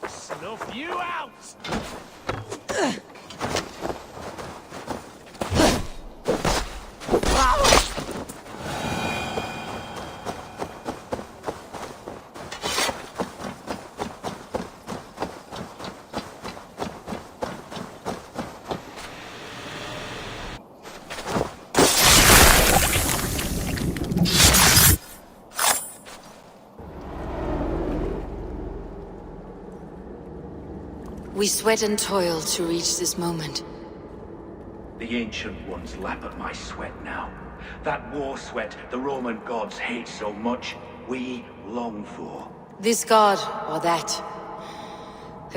Snuff you out! We sweat and toil to reach this moment. The Ancient Ones lap at my sweat now. That war sweat the Roman gods hate so much, we long for. This god, or that.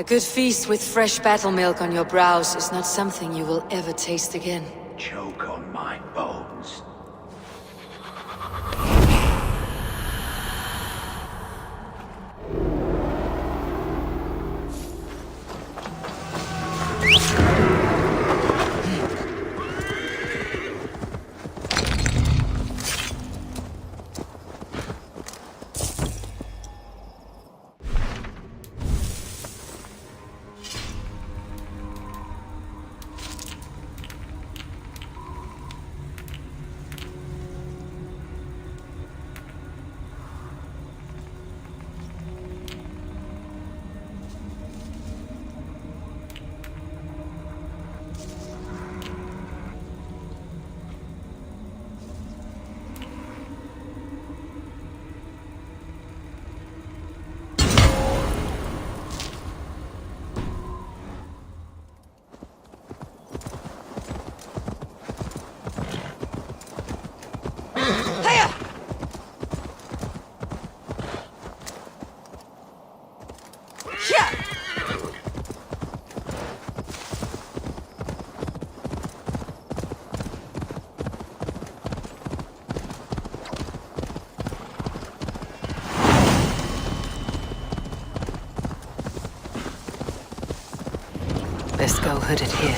A good feast with fresh battle milk on your brows is not something you will ever taste again. Choke on my bones. Best go hooded here.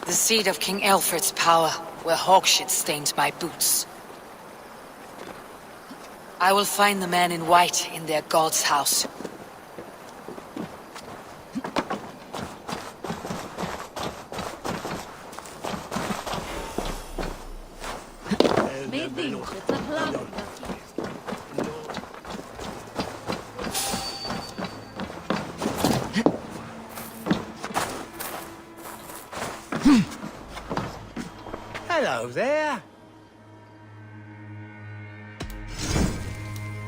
The seat of King Alfred's power, where hawkshit stains my boots. I will find the man in white in their god's house. Hello there.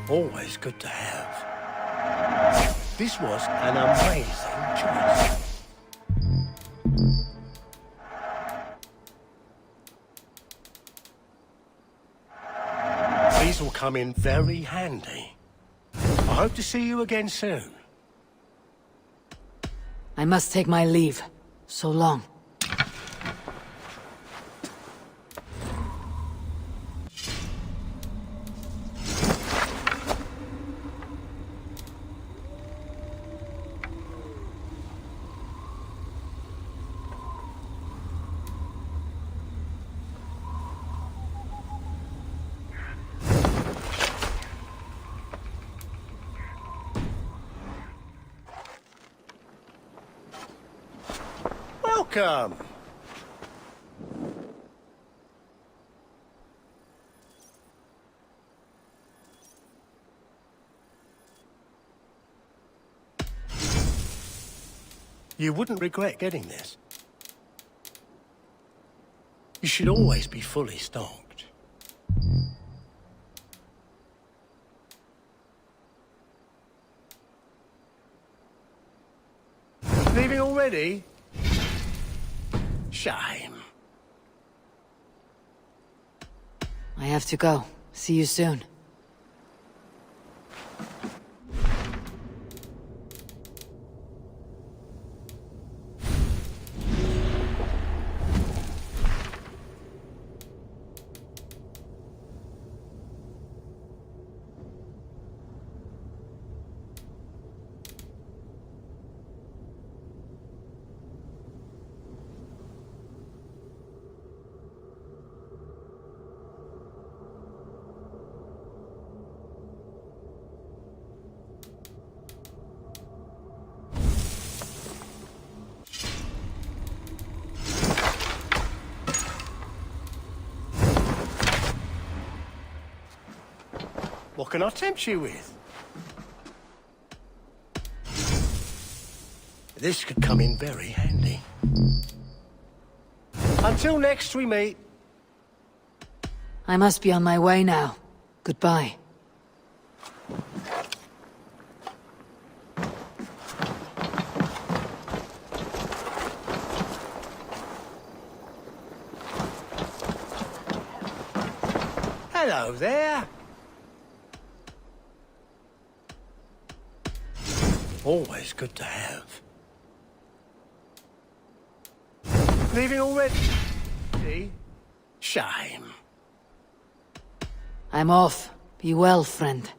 Always good to have. This was an amazing choice. These will come in very handy. I hope to see you again soon. I must take my leave. So long. Welcome. You wouldn't regret getting this. You should always be fully stocked. Leaving already? Shame. I have to go. See you soon. What can I tempt you with? This could come in very handy. Until next we meet. I must be on my way now. Goodbye. Hello there. Always good to have. Leaving already? See? Shame. I'm off. Be well, friend.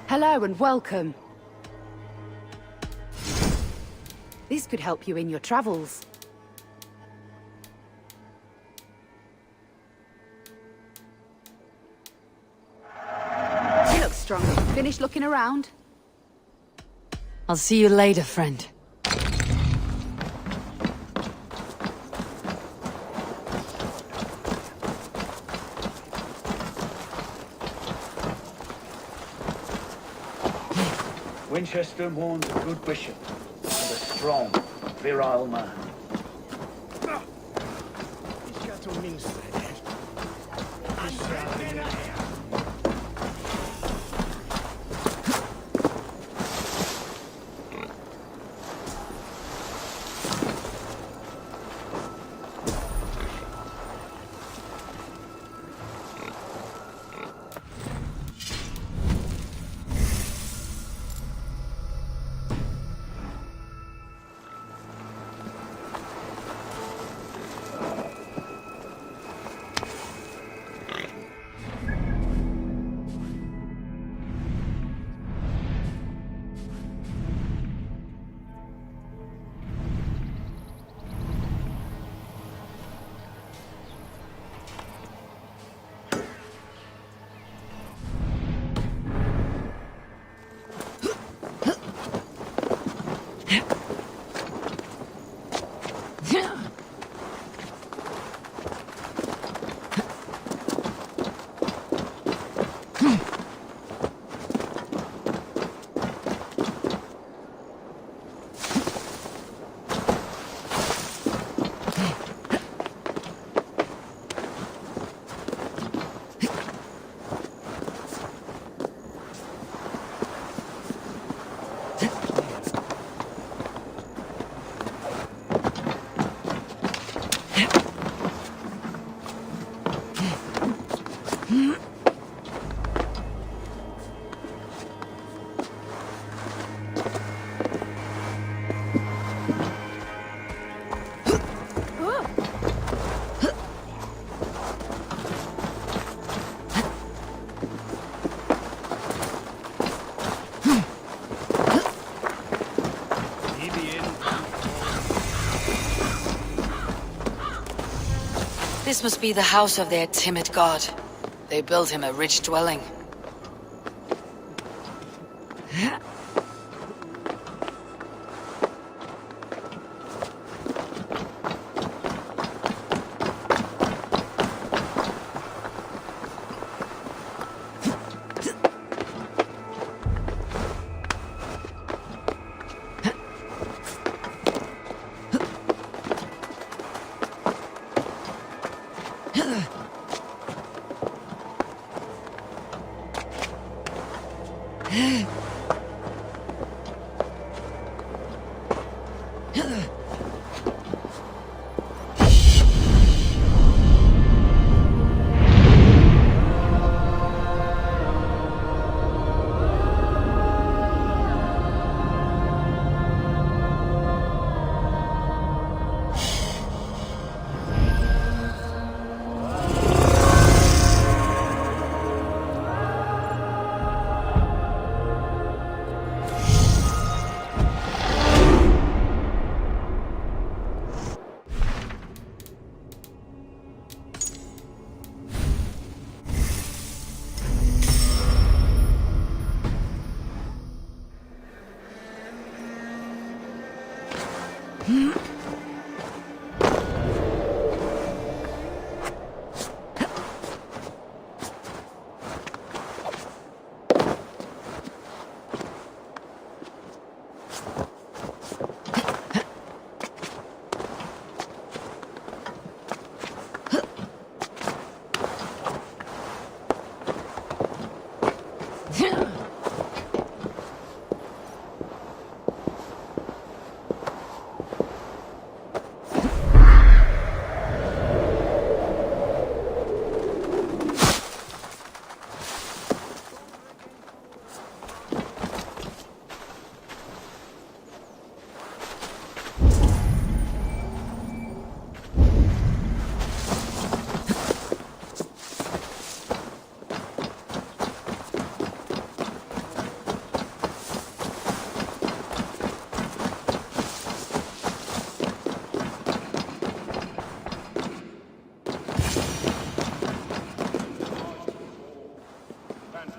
Hello and welcome. This could help you in your travels. You look strong. Finished looking around? I'll see you later, friend. Winchester mourns a good bishop and a strong, virile man. This must be the house of their timid god. They built him a rich dwelling.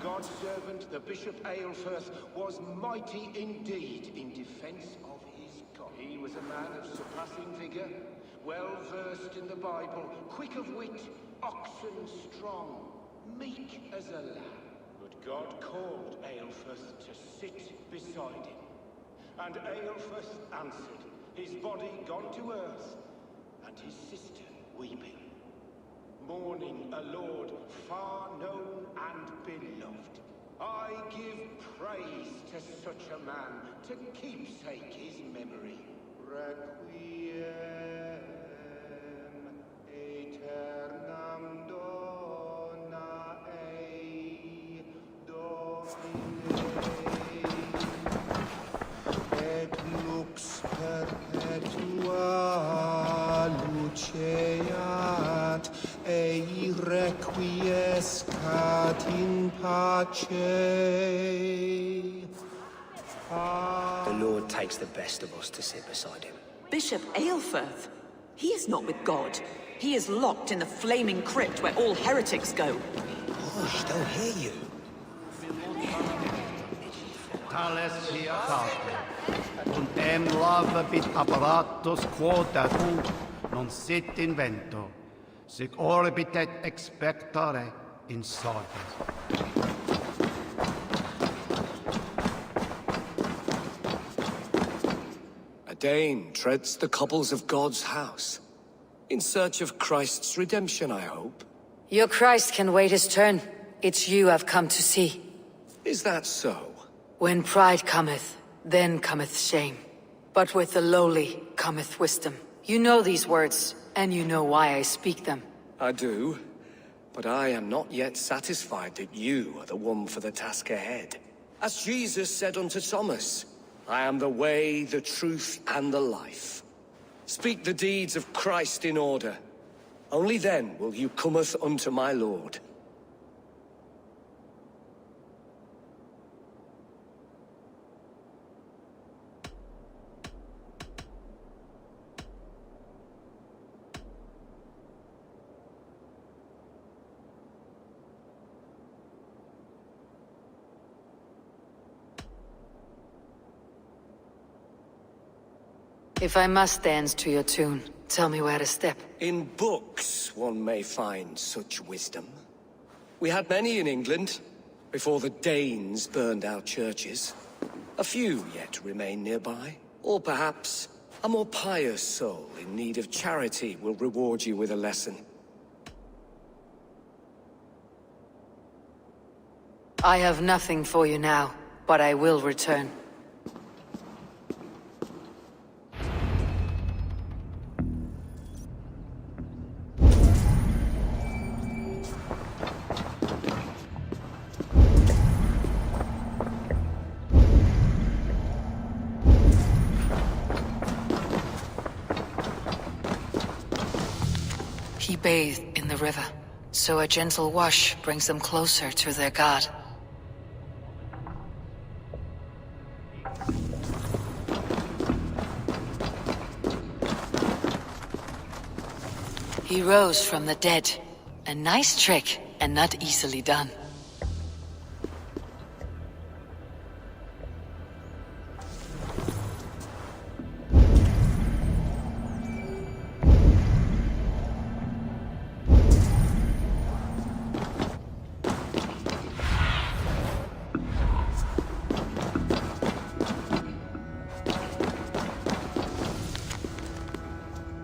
God's servant, the Bishop Aelfirth, was mighty indeed in defense of his God. He was a man of surpassing vigor, well-versed in the Bible, quick of wit, oxen strong, meek as a lamb. But God called Aelfirth to sit beside him. And Aelfirth answered, his body gone to earth, and his sister weeping. Mourning a lord far known and beloved. I give praise to such a man to keepsake his memory. Requiem aeternam dona ei Domine et lux perpetua luceat ei requiescat in pace. The Lord takes the best of us to sit beside him. Bishop Aelfirth? He is not with God. He is locked in the flaming crypt where all heretics go. Hush, they'll hear you. Tales pietate, und em lavabit apparatus quota non sit invento, sic orbitet expectare in sortis. A Dane treads the cobbles of God's house. In search of Christ's redemption, I hope. Your Christ can wait his turn. It's you I've come to see. Is that so? When pride cometh, then cometh shame. But with the lowly cometh wisdom. You know these words, and you know why I speak them. I do. But I am not yet satisfied that you are the one for the task ahead. As Jesus said unto Thomas, I am the way, the truth, and the life. Speak the deeds of Christ in order. Only then will you cometh unto my Lord. If I must dance to your tune, tell me where to step. In books, one may find such wisdom. We had many in England, before the Danes burned our churches. A few yet remain nearby. Or perhaps a more pious soul in need of charity will reward you with a lesson. I have nothing for you now, but I will return. He bathed in the river, so a gentle wash brings them closer to their god. He rose from the dead. A nice trick, and not easily done.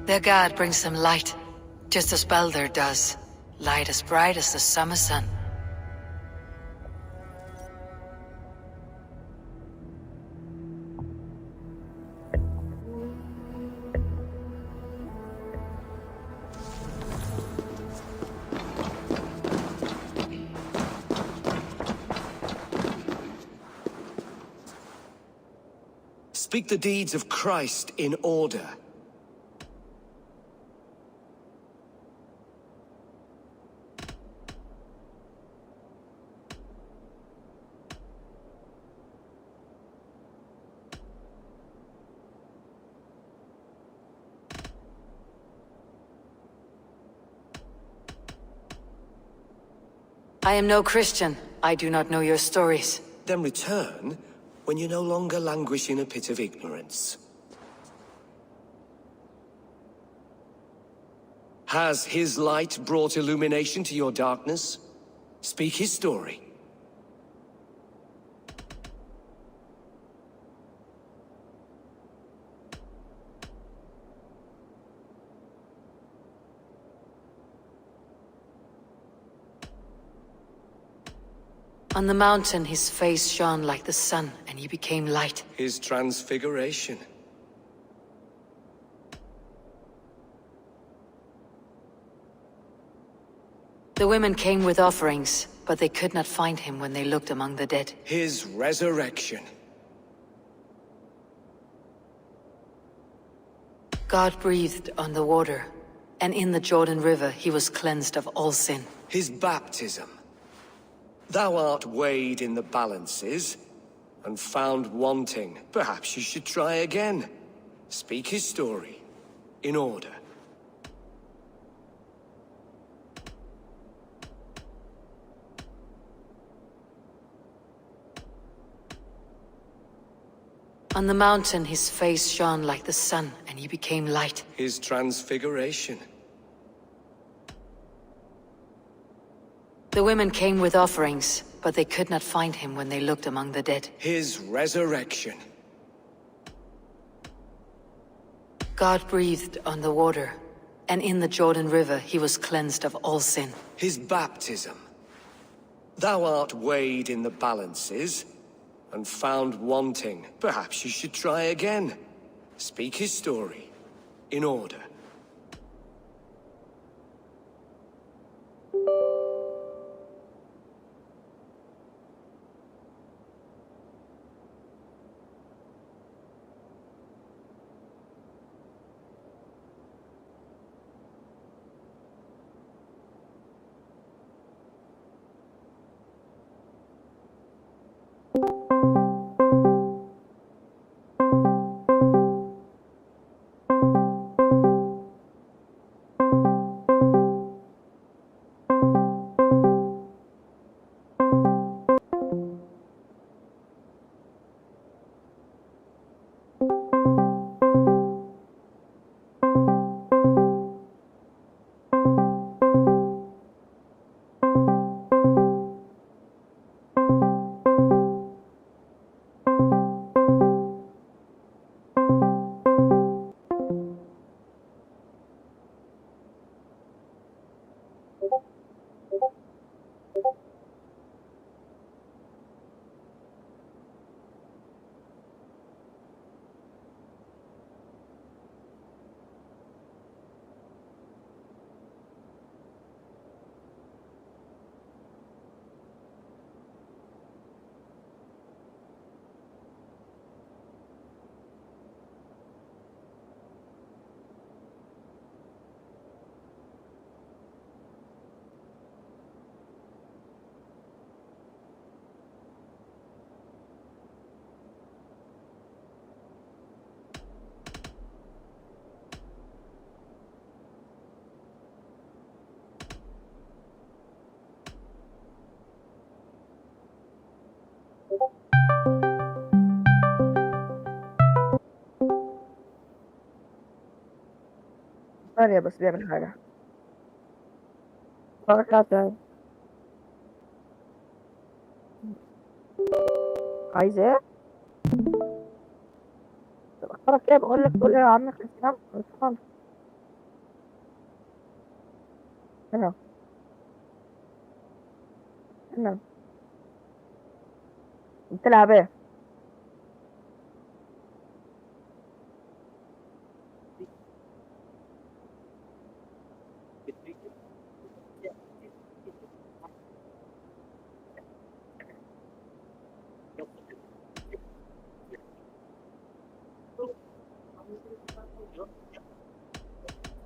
Their god brings them light, just as Baldur does. Light as bright as the summer sun. Speak the deeds of Christ in order. I am no Christian. I do not know your stories. Then return when you no longer languish in a pit of ignorance. Has his light brought illumination to your darkness? Speak his story. On the mountain, his face shone like the sun, and he became light. His transfiguration. The women came with offerings, but they could not find him when they looked among the dead. His resurrection. God breathed on the water, and in the Jordan River he was cleansed of all sin. His baptism. Thou art weighed in the balances, and found wanting. Perhaps you should try again. Speak his story, in order. On the mountain his face shone like the sun, and he became light. His transfiguration. The women came with offerings, but they could not find him when they looked among the dead. His resurrection. God breathed on the water, and in the Jordan River he was cleansed of all sin. His baptism. Thou art weighed in the balances, and found wanting. Perhaps you should try again. Speak his story, in order. ثانية بس بيعمل حاجة. حركات عايز ايه؟ طب اختارك ايه؟ بقول لك تقول ايه يا عم كريستيانو؟ هنا هنا بتلعب ايه؟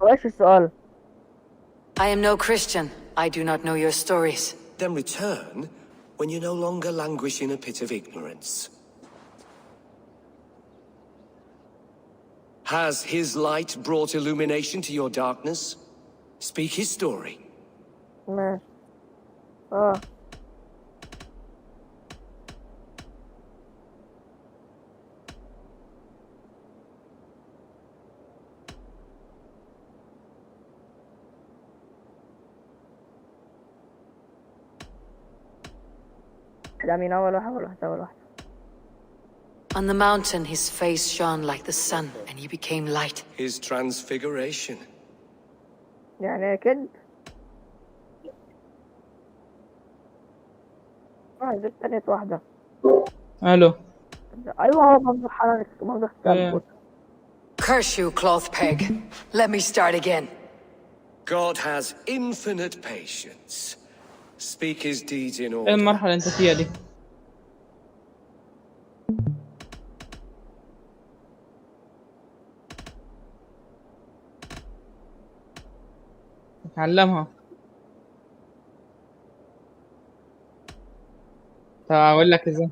وايش السؤال؟ I am no Christian. I do not know your stories. Then return when you no longer languish in a pit of ignorance. Has his light brought illumination to your darkness? Speak his story. ماشي. ده مين أول واحد ولا واحدة أول واحدة؟ On the mountain, his face shone like the sun, and he became light. His transfiguration. يعني كده. دي تانية واحدة. الو. أيوة هو منظور حرارة منظور إيه. Curse you, cloth peg. Let me start again. God has infinite patience. Speak his deeds in ايه order. المرحلة اللي انت فيها دي؟ اتعلمها. طب اقول لك ازاي.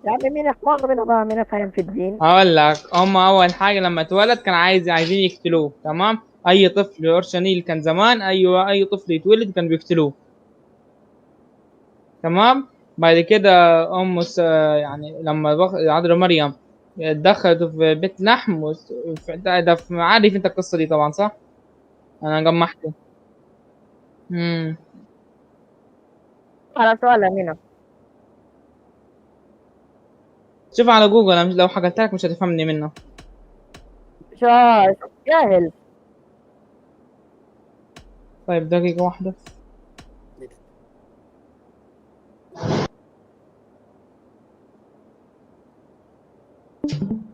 يا عم مين أحمر منها بقى؟ مين فاهم في الدين؟ هقول لك، هم اول حاجة لما اتولد كان عايزين يقتلوه، تمام؟ اي طفل اورشنيل كان زمان، اي طفل يتولد كان بيقتلوه، تمام؟ بعد كده يعني لما عذراء مريم دخلت في بيت لحم عارف انت القصة دي طبعا صح؟ انا جمعت. على سؤال أمينة. شوف على جوجل، انا لو حكيت لك مش هتفهمني منه. جاهل. طيب دقيقة واحدة.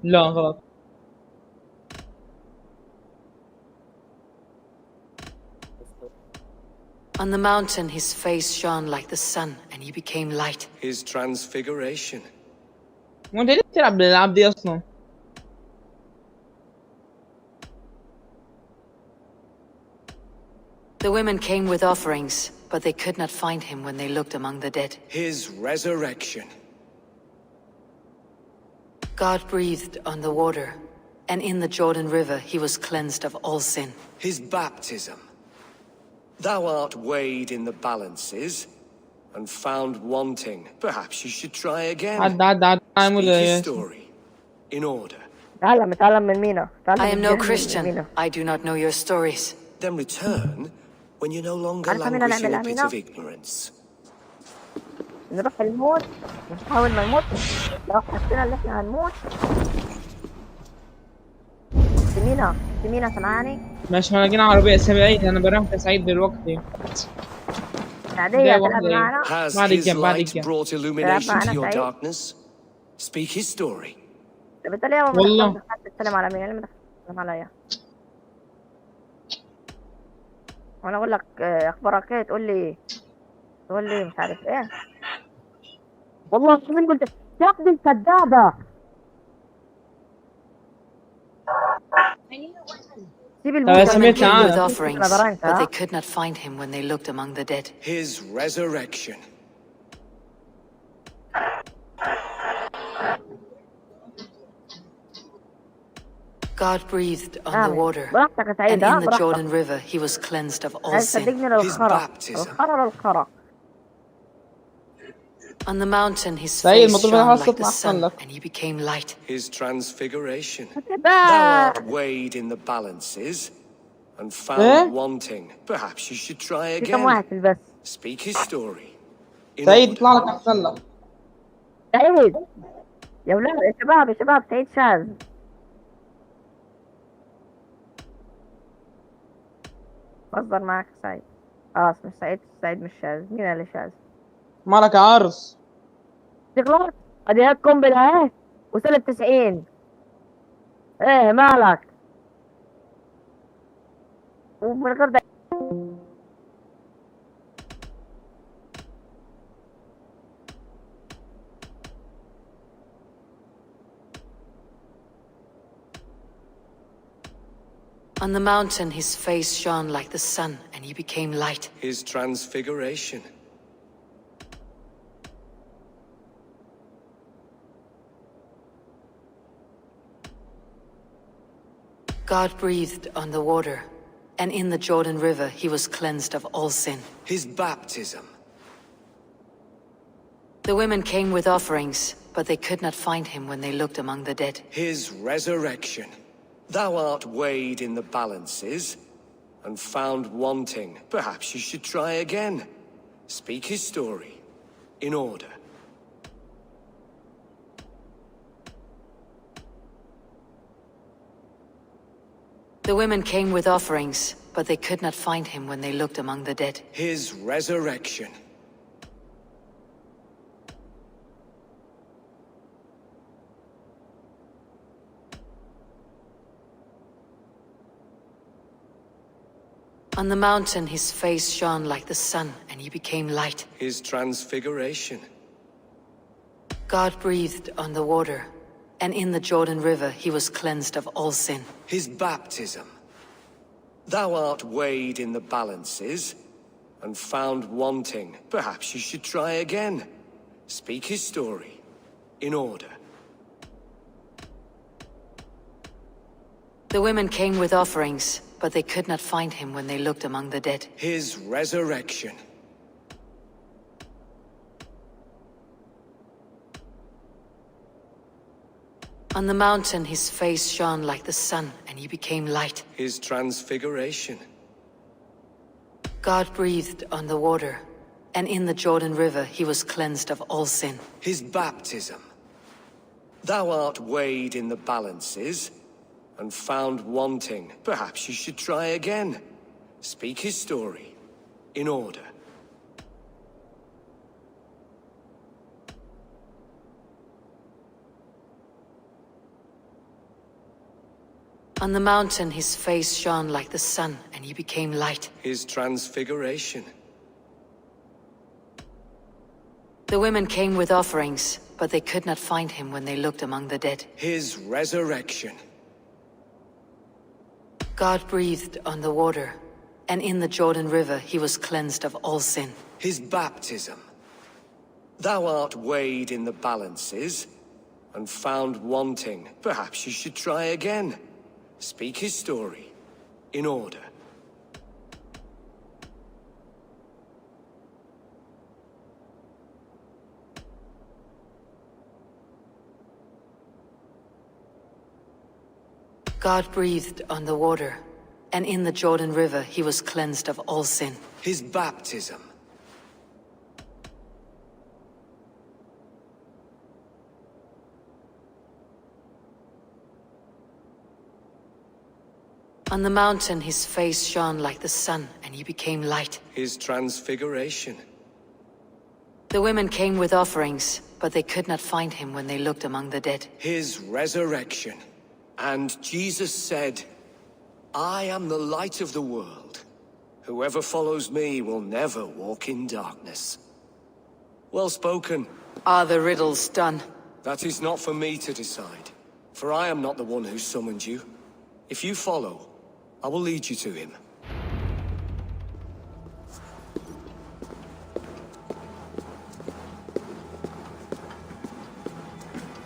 لا غلط. On the mountain, his face shone like the sun, and he became light. His transfiguration. وانت ليه بتلعب الالعاب دي اصلا؟ The women came with offerings, but they could not find him when they looked among the dead. His resurrection. God breathed on the water, and in the Jordan River he was cleansed of all sin. His baptism. Thou art weighed in the balances and found wanting. Perhaps you should try again. Speak his story in order. تعلم من مينا. I am no Christian. I do not know your stories. Then return when you no longer languish in a pit of ignorance. نروح الموت نحاول ما نموت. لو حسينا ان احنا هنموت. سمينا سمعاني؟ ماشي، احنا لقينا عربية سعيد، انا براح سعيد دلوقتي. عادية تلعب معنا؟ Has his light brought illumination to your darkness? Speak his story. بالتالي يا والله تتكلم على مين؟ اللي تتكلم عليا. وانا اقول لك اخبارك ايه؟ تقول لي مش عارف ايه. والله مين قلت يا اخي الكذابة. Came with offerings, but they could not find him when they looked among the dead. His resurrection. God breathed on the water, براحتك يا and سعيد، in the براحتك. Jordan River he was cleansed of all عايز sin. تدقني His للخرا، baptism. الخرا للخرا. On the mountain his سعيد face المطلوب shone خلاص like the تطلع احسن sun, لك. and he became light. His transfiguration. Thou بقى art weighed in the balances and found إيه؟ wanting. Perhaps you should try في كم واحد again. في البث؟ Speak his story. In سعيد order. يطلع لك احسن لك. سعيد يا ولاد، يا شباب يا شباب، سعيد شاذ. بهزر معك سعيد. اسمه سعيد، سعيد مش شاذ. مين اللي شاذ؟ مالك يا عرس؟ تغلط؟ ادي هيك قنبلة اهي وسنة 90. ايه مالك؟ ومن غير ده. On the mountain his face shone like the sun, and he became light. His transfiguration. God breathed on the water, and in the Jordan River he was cleansed of all sin. His baptism. The women came with offerings, but they could not find him when they looked among the dead. His resurrection. Thou art weighed in the balances and found wanting. Perhaps you should try again. Speak his story. In order. The women came with offerings, but they could not find him when they looked among the dead. His resurrection. On the mountain his face shone like the sun, and he became light. His transfiguration. God breathed on the water, and in the Jordan River he was cleansed of all sin. His baptism. Thou art weighed in the balances and found wanting. Perhaps you should try again. Speak his story. In order. The women came with offerings, but they could not find him when they looked among the dead. His resurrection. On the mountain his face shone like the sun, and he became light. His transfiguration. God breathed on the water, and in the Jordan River he was cleansed of all sin. His baptism. Thou art weighed in the balances and found wanting. Perhaps you should try again. Speak his story. In order. On the mountain his face shone like the sun, and he became light. His transfiguration. The women came with offerings, but they could not find him when they looked among the dead. His resurrection. God breathed on the water, and in the Jordan River he was cleansed of all sin. His baptism. Thou art weighed in the balances and found wanting. Perhaps you should try again. Speak his story. In order. God breathed on the water, and in the Jordan River he was cleansed of all sin. His baptism. On the mountain his face shone like the sun, and he became light. His transfiguration. The women came with offerings, but they could not find him when they looked among the dead. His resurrection. And Jesus said, I am the light of the world. Whoever follows me will never walk in darkness. Well spoken. Are the riddles done? That is not for me to decide, for I am not the one who summoned you. If you follow, I will lead you to him.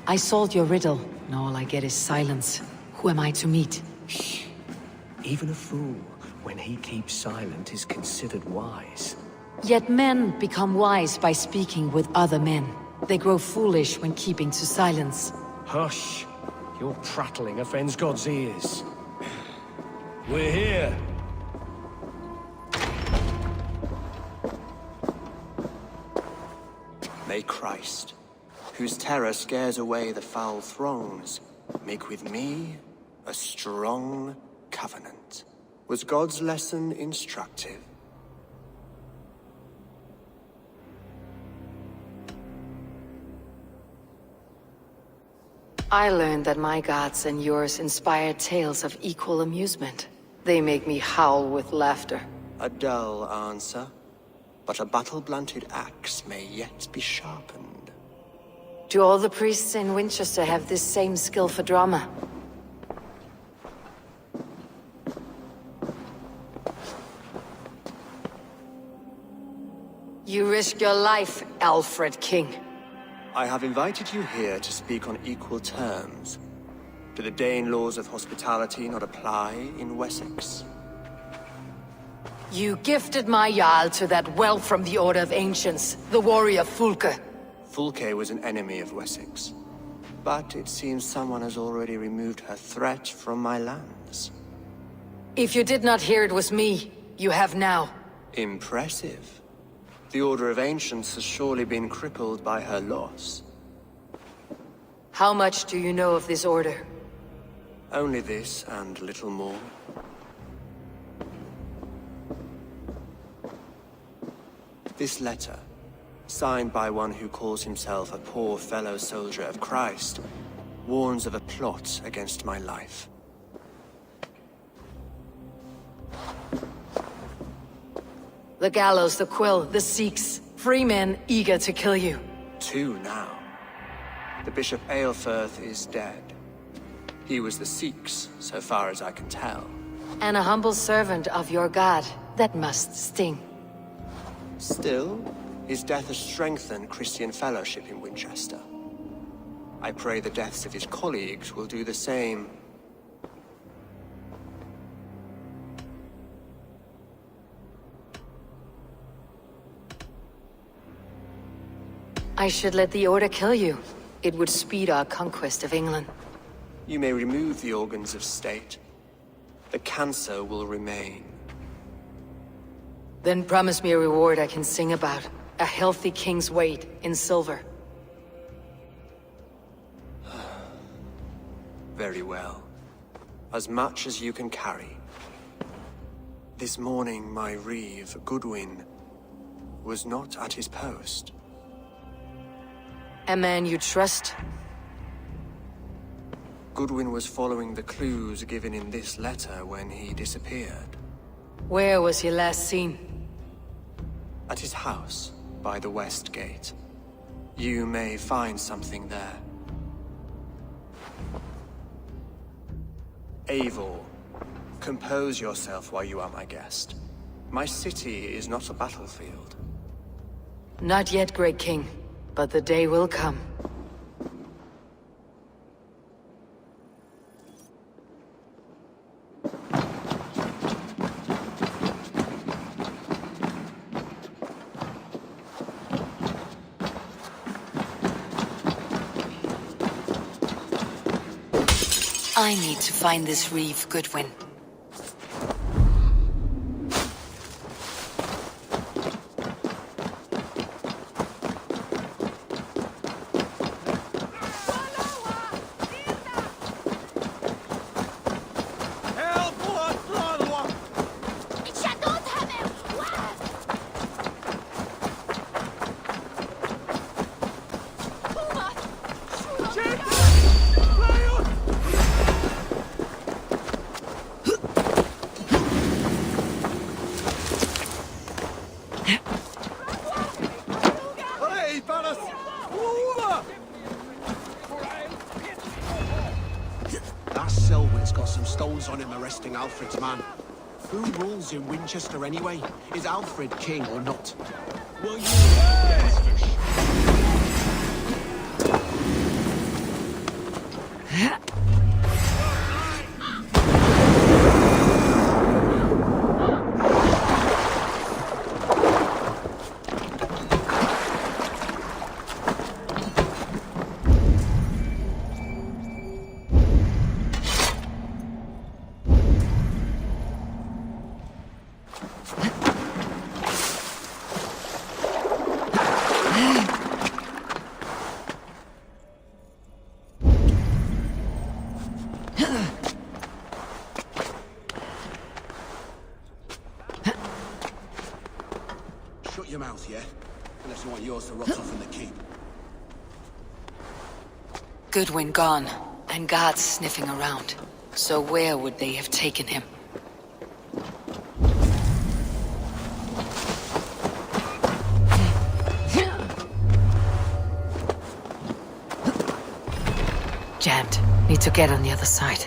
I solved your riddle. Now all I get is silence. Who am I to meet? Even a fool, when he keeps silent, is considered wise. Yet men become wise by speaking with other men. They grow foolish when keeping to silence. Hush! Your prattling offends God's ears. We're here. May Christ, whose terror scares away the foul thrones, make with me a strong covenant. Was God's lesson instructive? I learned that my gods and yours inspire tales of equal amusement. They make me howl with laughter. A dull answer, but a battle-blunted axe may yet be sharpened. Do all the priests in Winchester have this same skill for drama? You risk your life, Alfred King. I have invited you here to speak on equal terms. Do the Dane laws of hospitality not apply in Wessex? You gifted my Jarl to that well from the Order of Ancients, the warrior Fulke. Fulke was an enemy of Wessex. But it seems someone has already removed her threat from my lands. If you did not hear it was me, you have now. Impressive. The Order of Ancients has surely been crippled by her loss. How much do you know of this order? Only this and little more. This letter, signed by one who calls himself a poor fellow soldier of Christ, warns of a plot against my life. The gallows, the quill, the Sikhs, free men eager to kill you. 2 now. The Bishop Aelfirth is dead. He was the Sikhs, so far as I can tell. And a humble servant of your god. That must sting. Still, his death has strengthened Christian fellowship in Winchester. I pray the deaths of his colleagues will do the same. I should let the Order kill you. It would speed our conquest of England. You may remove the organs of state. The cancer will remain. Then promise me a reward I can sing about. A healthy king's weight in silver. Very well. As much as you can carry. This morning, my reeve, Goodwin, was not at his post. A man you trust? Goodwin was following the clues given in this letter when he disappeared. Where was he last seen? At his house, by the west gate. You may find something there. Eivor, compose yourself while you are my guest. My city is not a battlefield. Not yet, great king. But the day will come. I need to find this reeve, Goodwin. On him arresting Alfred's man. Who rules in Winchester anyway? Is Alfred king or not? Will you... yeah? Unless you want yours to rot off in the keep. Goodwin gone, and guards sniffing around. So where would they have taken him? Jammed. Need to get on the other side.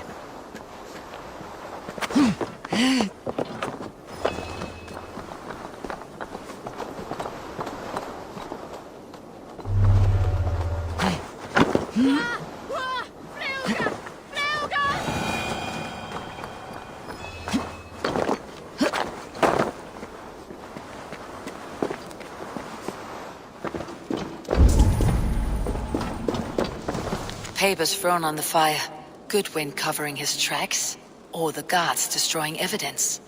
Papers thrown on the fire. Goodwin covering his tracks, or the guards destroying evidence.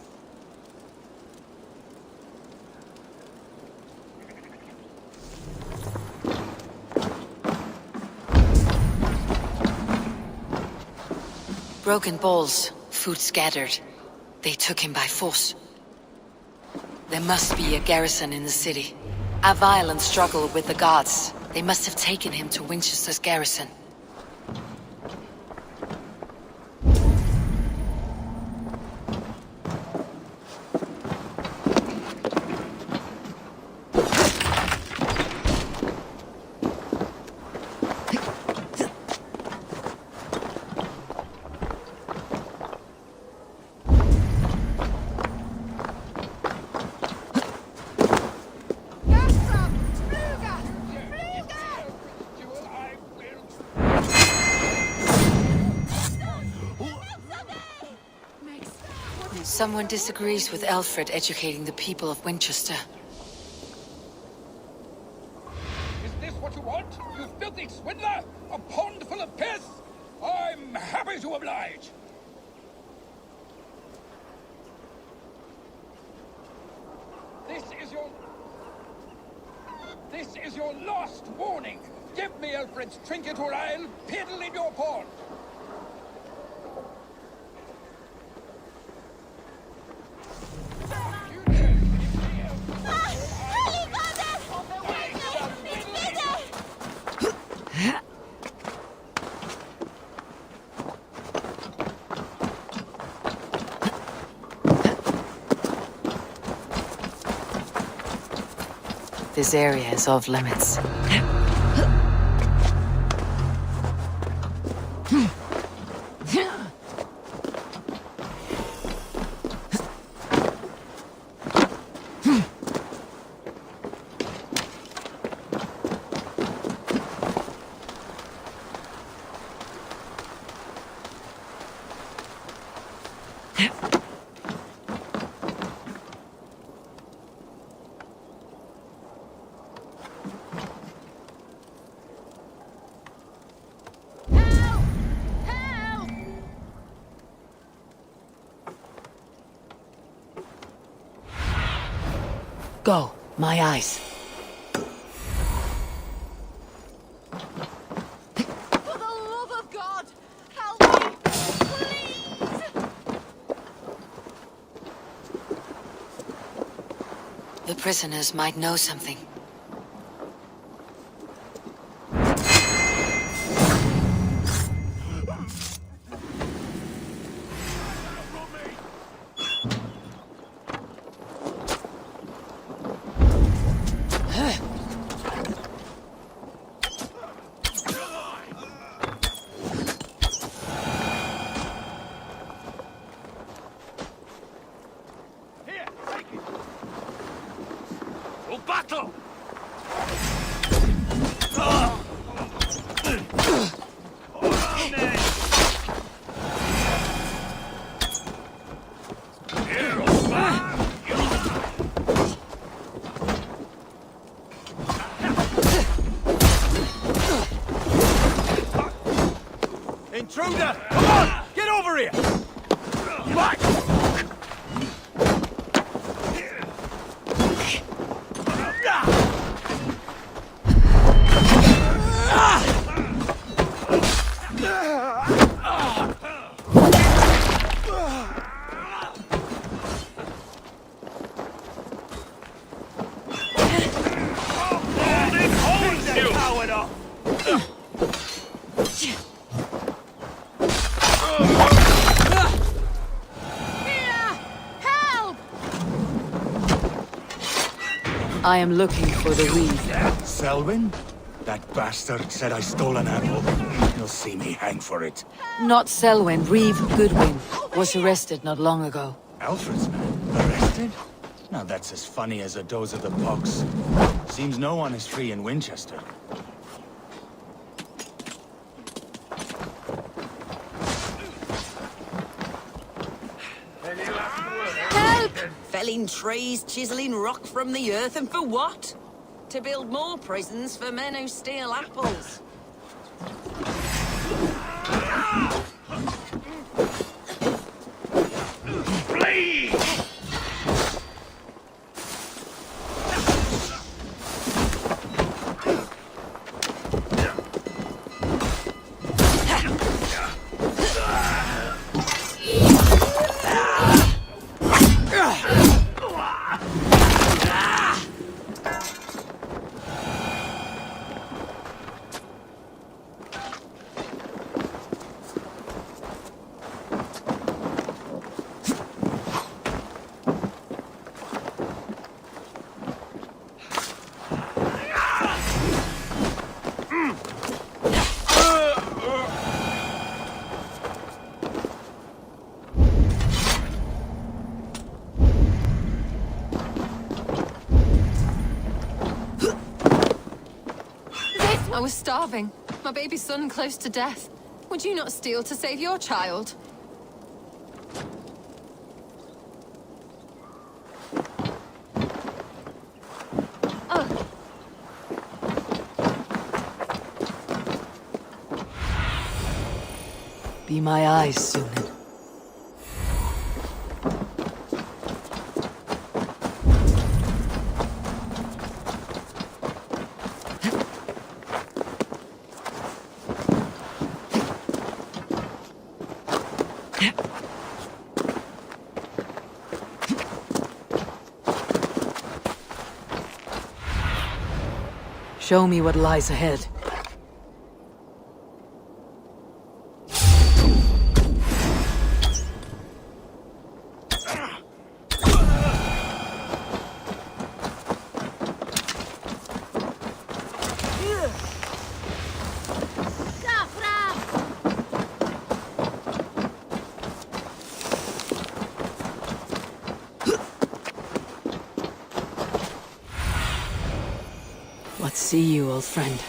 Broken bowls, food scattered. They took him by force. There must be a garrison in the city. A violent struggle with the guards. They must have taken him to Winchester's garrison. Someone disagrees with Alfred educating the people of Winchester. Is this what you want, you filthy swindler? A pond full of piss? I'm happy to oblige. This is your last warning. Give me Alfred's trinket or I'll piddle in your pond. This area is off limits. Go, my eyes. For the love of God, help me, please! The prisoners might know something. Battle! Intruder! Come on! Get over here! Back! I am looking for the reeve. Selwyn? That bastard said I stole an apple. He'll see me hang for it. Not Selwyn, Reeve Goodwin. Was arrested not long ago. Alfred's man? Arrested? Now that's as funny as a dose of the pox. Seems no one is free in Winchester. Help! Felling trees, chiseling rock from the earth, and for what? To build more prisons for men who steal apples. Flee! I was starving. My baby son close to death. Would you not steal to save your child? Be my eyes, Sunan. Show me what lies ahead. What see you, old friend?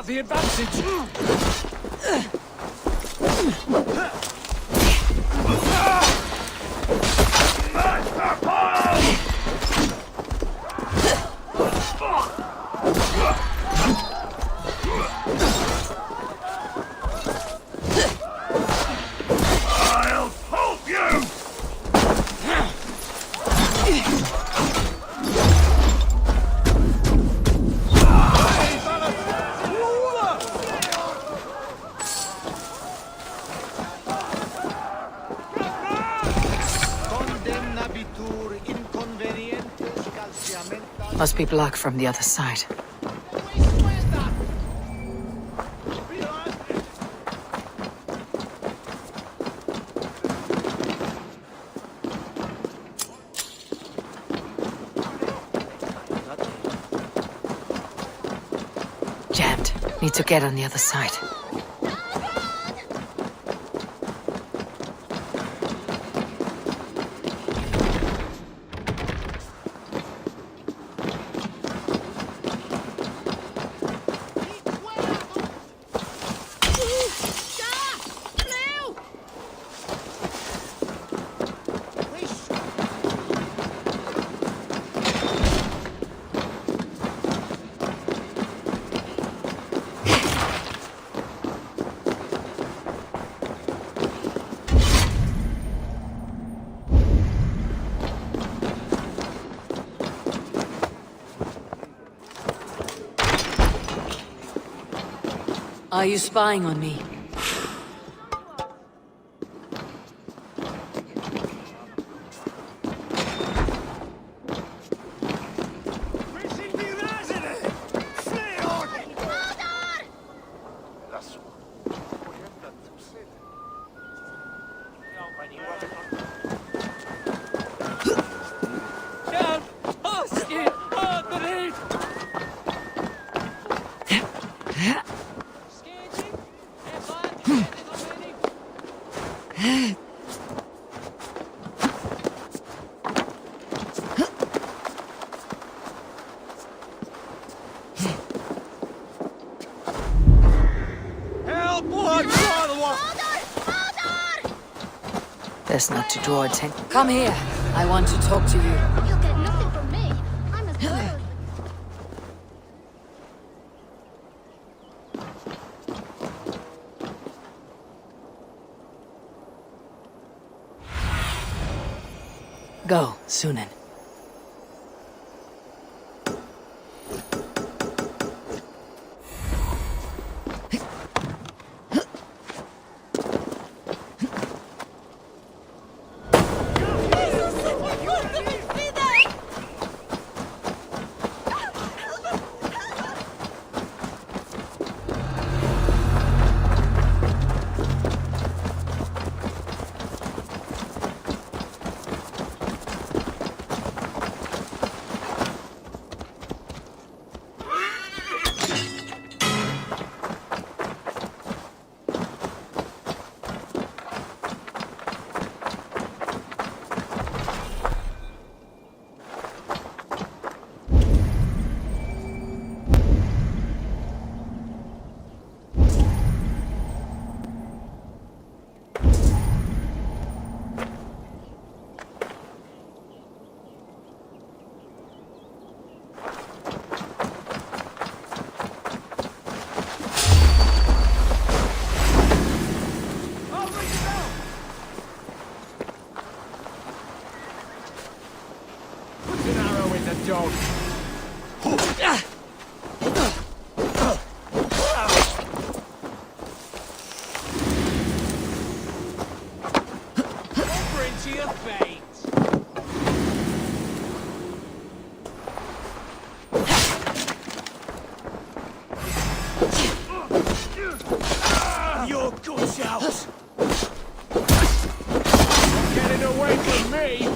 have the advantage. I'll pulp you! Must be blocked from the other side. Jammed. Need to get on the other side. Are you spying on me? Best not to draw attention. Come here. I want to talk to you. You'll get nothing from me. I'm as well. Go, Sunan. Your guts out! Getting away from me!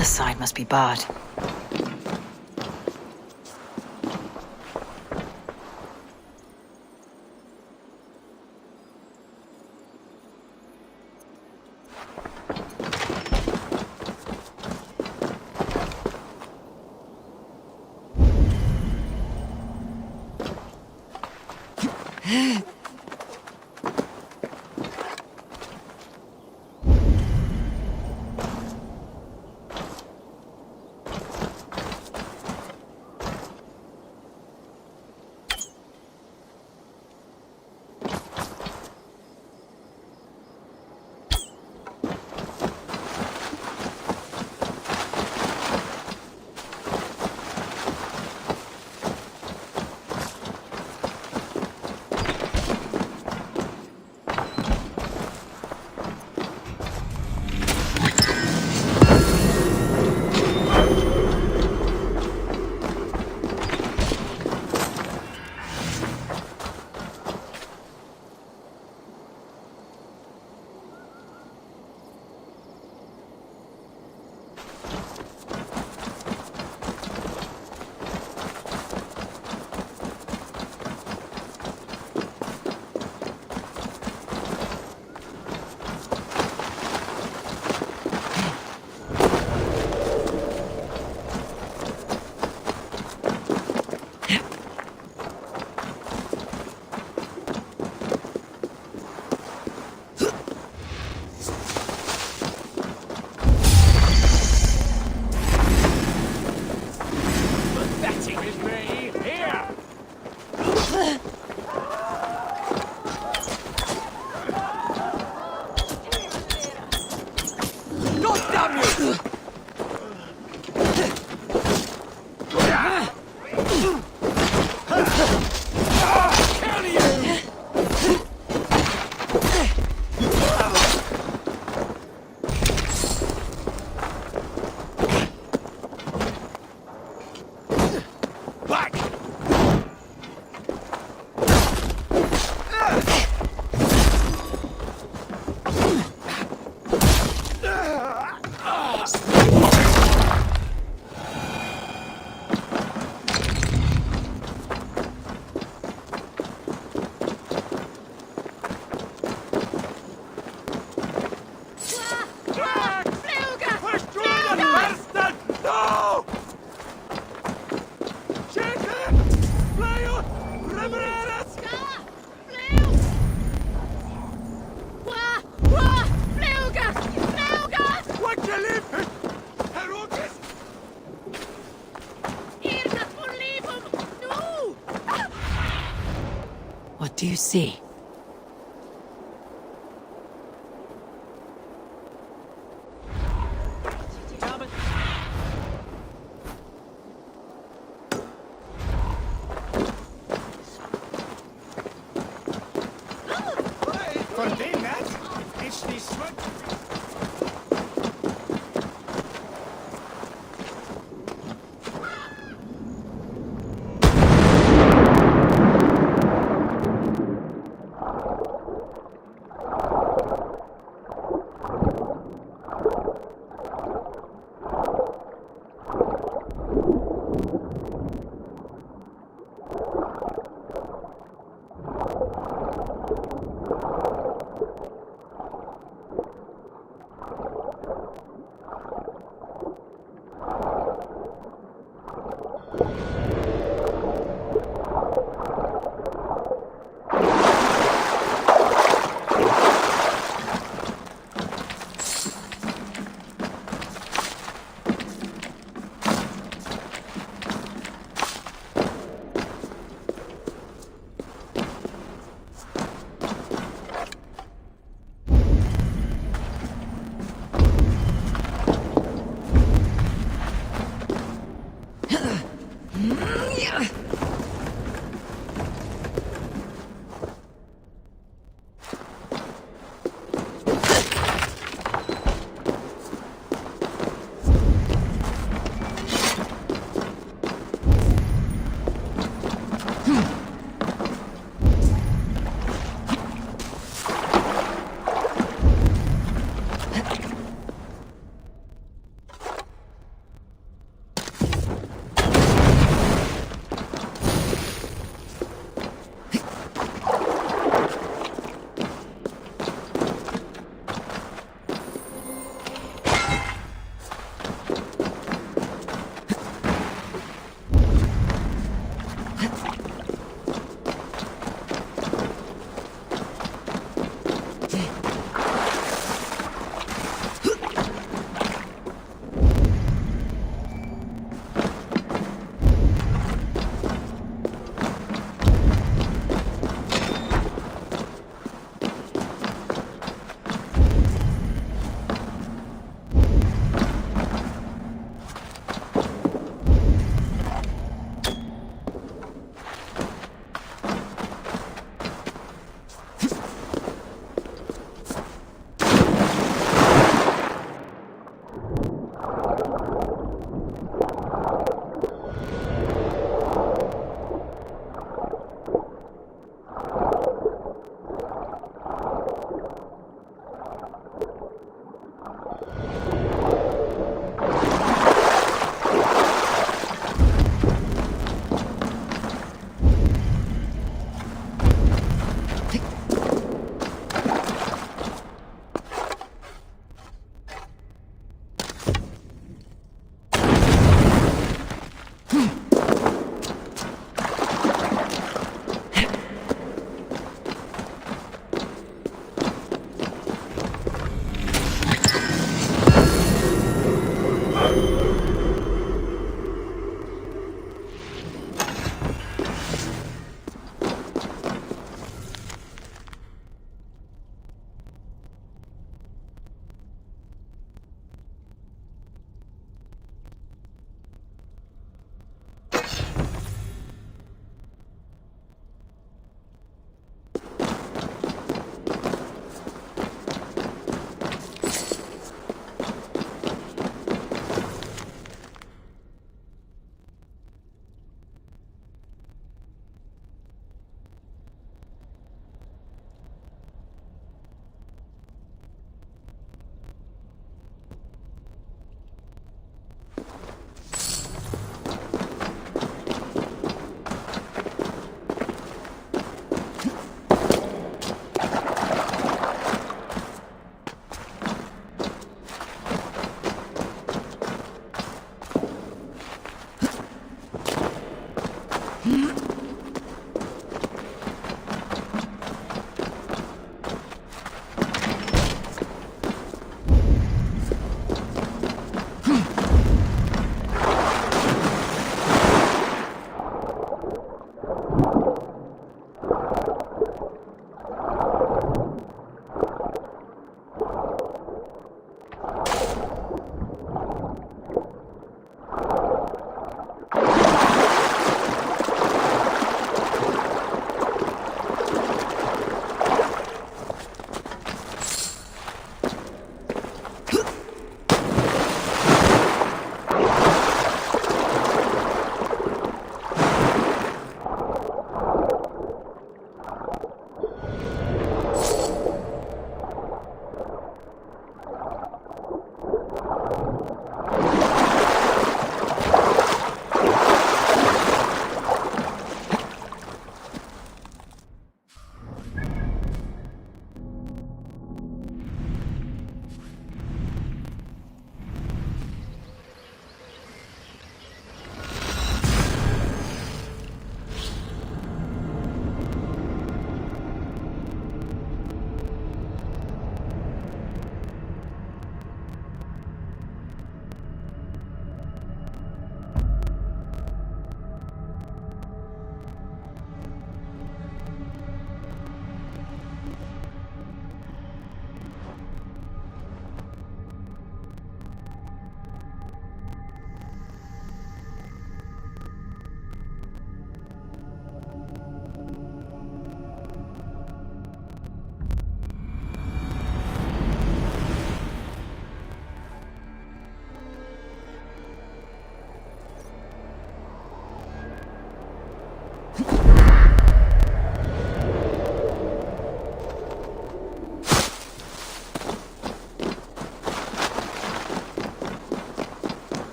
other side must be barred. What do you see?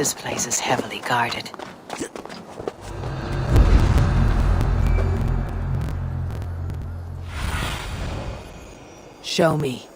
This place is heavily guarded. Show me.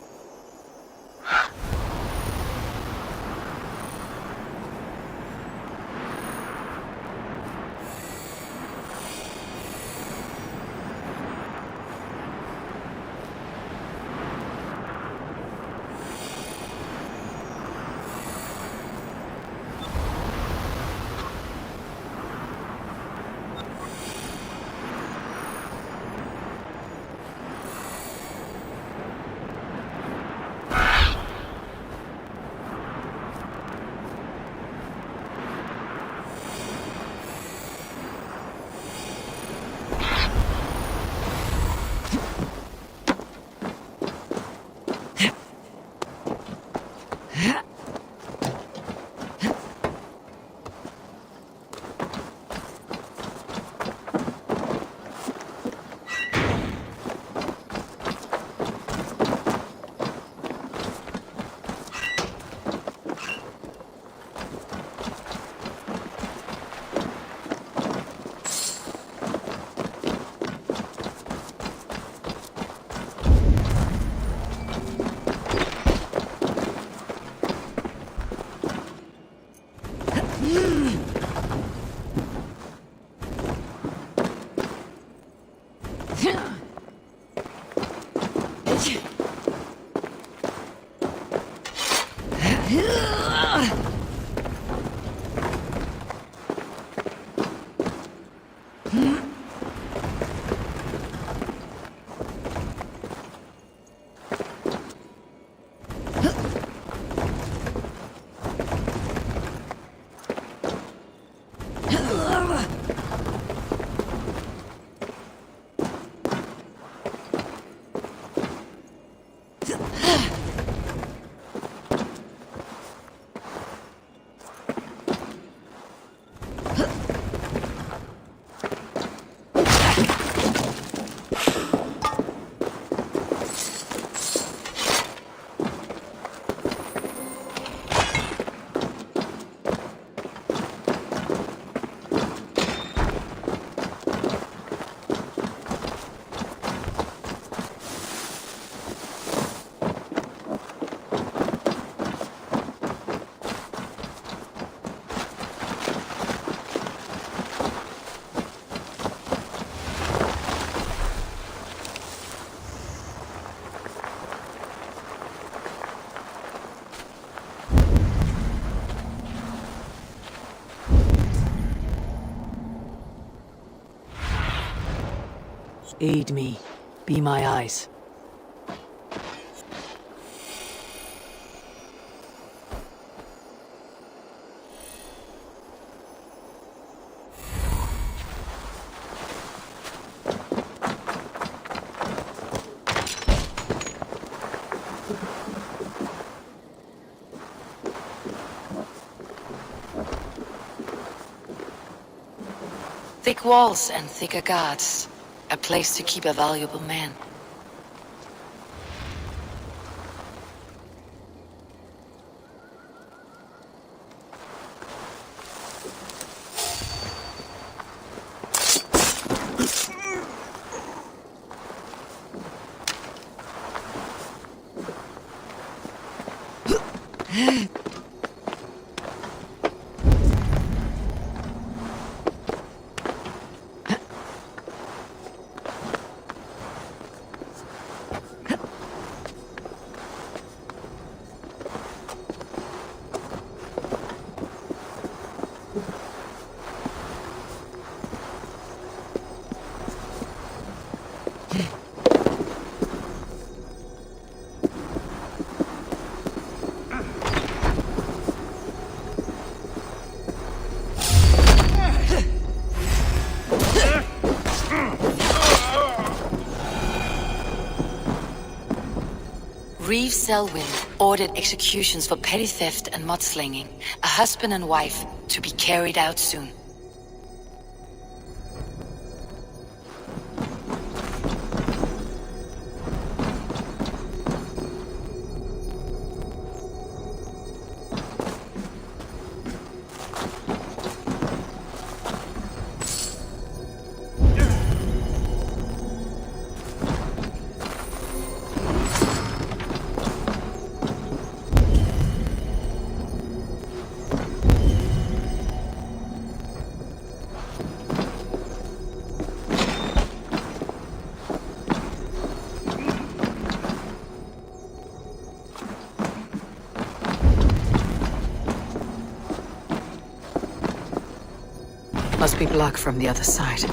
Aid me. Be my eyes. Thick walls and thicker guards. A place to keep a valuable man. Reeve Selwyn ordered executions for petty theft and mudslinging. A husband and wife to be carried out soon. Must be blocked from the other side.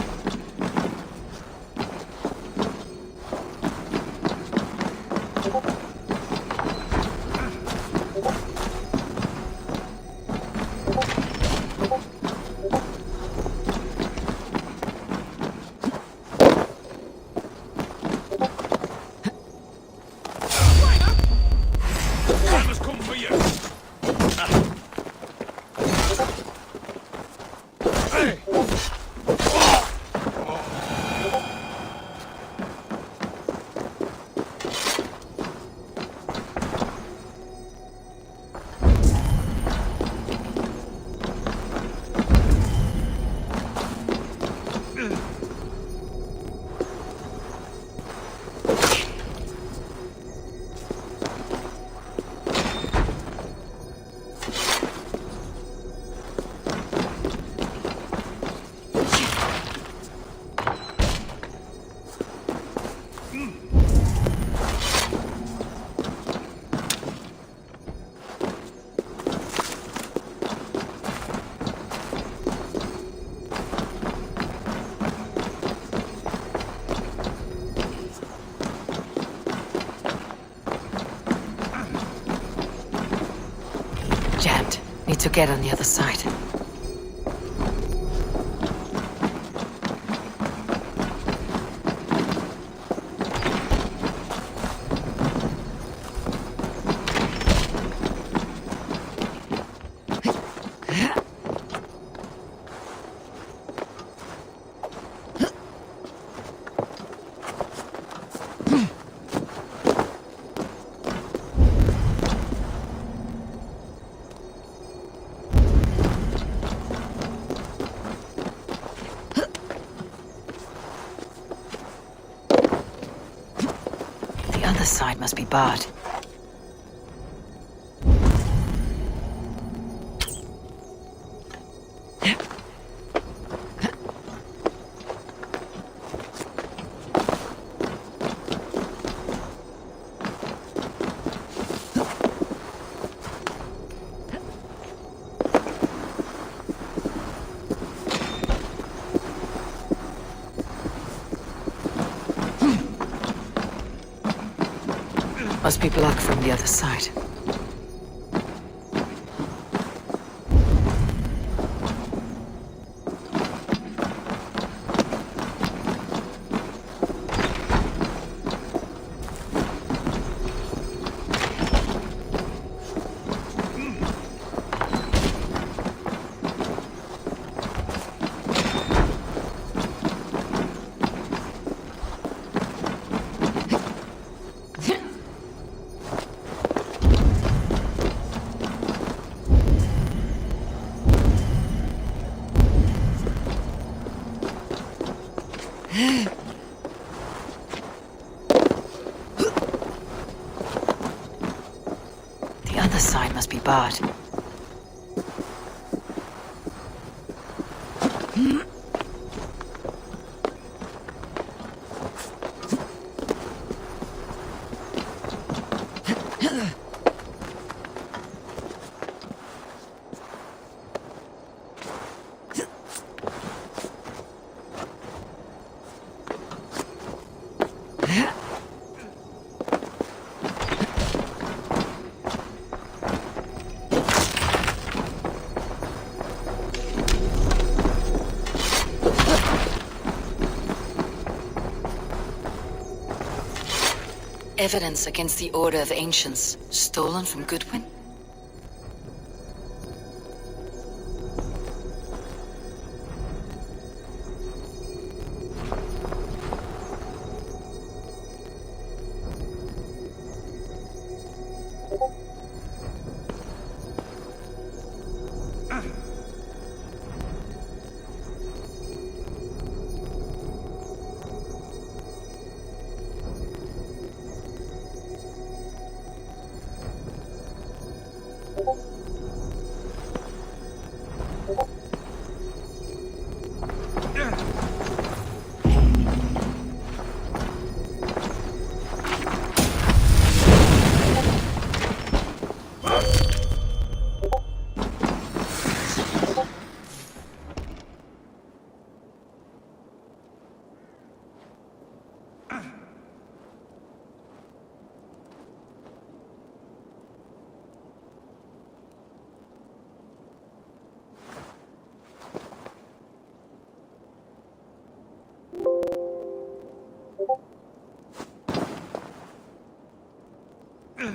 Need to get on the other side. The side must be barred. Must be blocked from the other side. The other side must be barred. Evidence against the Order of Ancients, stolen from Goodwin? A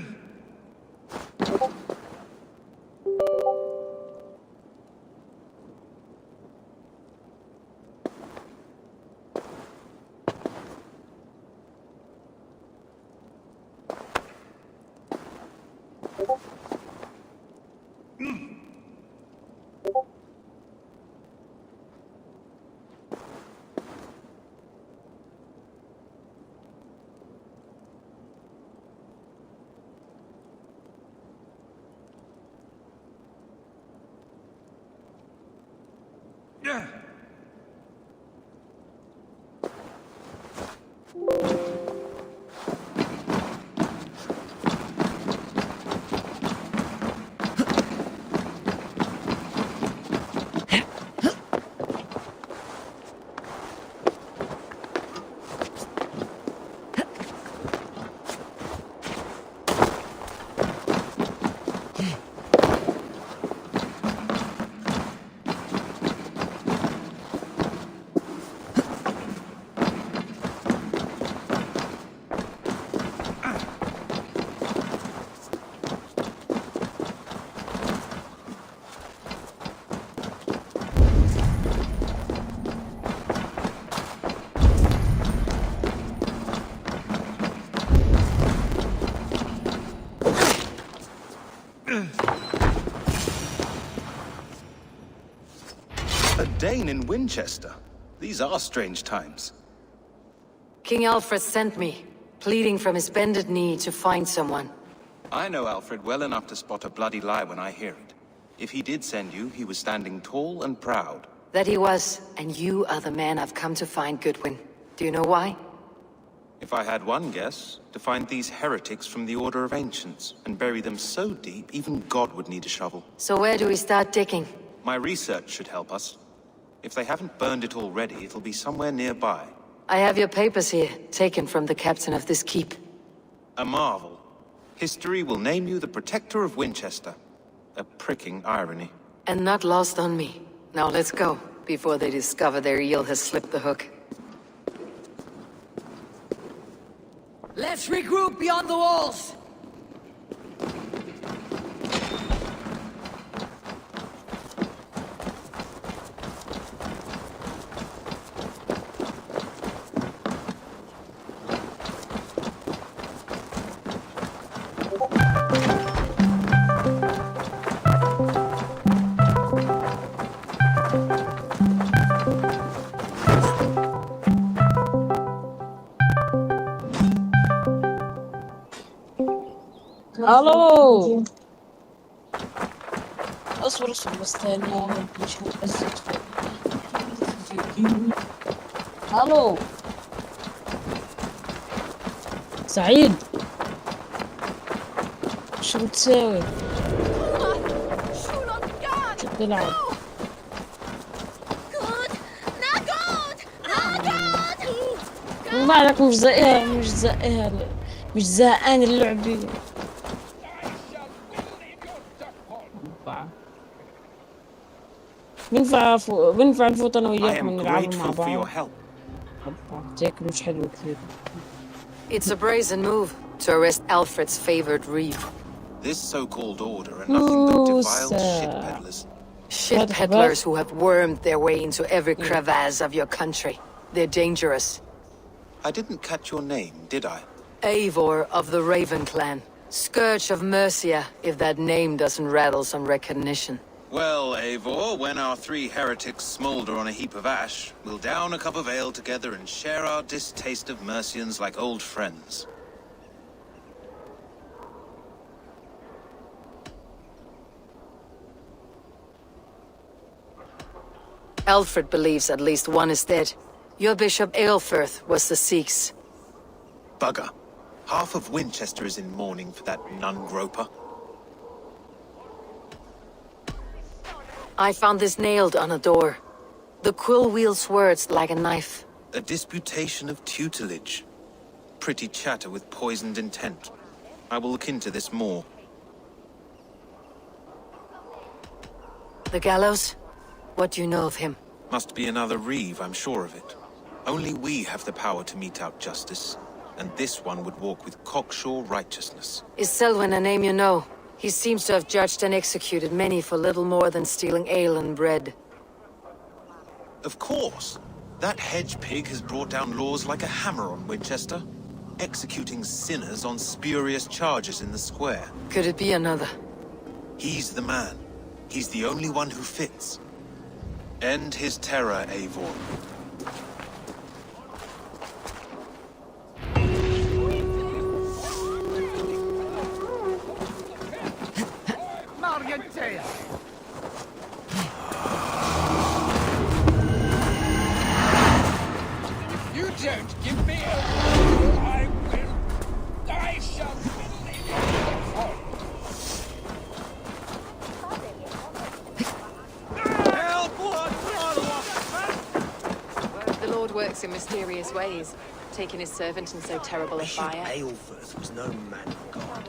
Dane in Winchester. These are strange times. King Alfred sent me, pleading from his bended knee to find someone. I know Alfred well enough to spot a bloody lie when I hear it. If he did send you, he was standing tall and proud. That he was, and you are the man I've come to find, Goodwin. Do you know why? If I had one guess, to find these heretics from the Order of Ancients, and bury them so deep, even God would need a shovel. So where do we start digging? My research should help us. If they haven't burned it already, it'll be somewhere nearby. I have your papers here, taken from the captain of this keep. A marvel. History will name you the Protector of Winchester. A pricking irony. And not lost on me. Now let's go, before they discover their eel has slipped the hook. Let's regroup beyond the walls! الو اصبر بس ثانية مش هتأسف. الو سعيد شو بتساوي؟ شو بتلعب؟ مالك مش زهقان اللعبة. بنفع نفوت انا وياكم نلعب مع بعض. هيك مش حلو كثير. It's a brazen move to arrest Alfred's favored reeve. This so-called order are nothing but defiled ship peddlers. Ship peddlers who have wormed their way into every crevasse of your country. They're dangerous. I didn't catch your name, did I? Eivor of the Raven clan. Scourge of Mercia, if that name doesn't rattle some recognition. Well, Eivor, when our three heretics smolder on a heap of ash, we'll down a cup of ale together and share our distaste of Mercians like old friends. Alfred believes at least one is dead. Your Bishop Aelfirth was the Sikhs. Bugger. Half of Winchester is in mourning for that nun-groper. I found this nailed on a door. The quill wields words like a knife. A disputation of tutelage. Pretty chatter with poisoned intent. I will look into this more. The gallows? What do you know of him? Must be another reeve, I'm sure of it. Only we have the power to mete out justice. and this one would walk with cocksure righteousness. Is Selwyn a name you know? He seems to have judged and executed many for little more than stealing ale and bread. Of course. That hedge pig has brought down laws like a hammer on Winchester, executing sinners on spurious charges in the square. Could it be another? He's the man. He's the only one who fits. End his terror, Eivor. You don't give me a I will. I shall believe The Lord works in mysterious ways, taking his servant in so terrible a fire. Aelfirth was no man of God.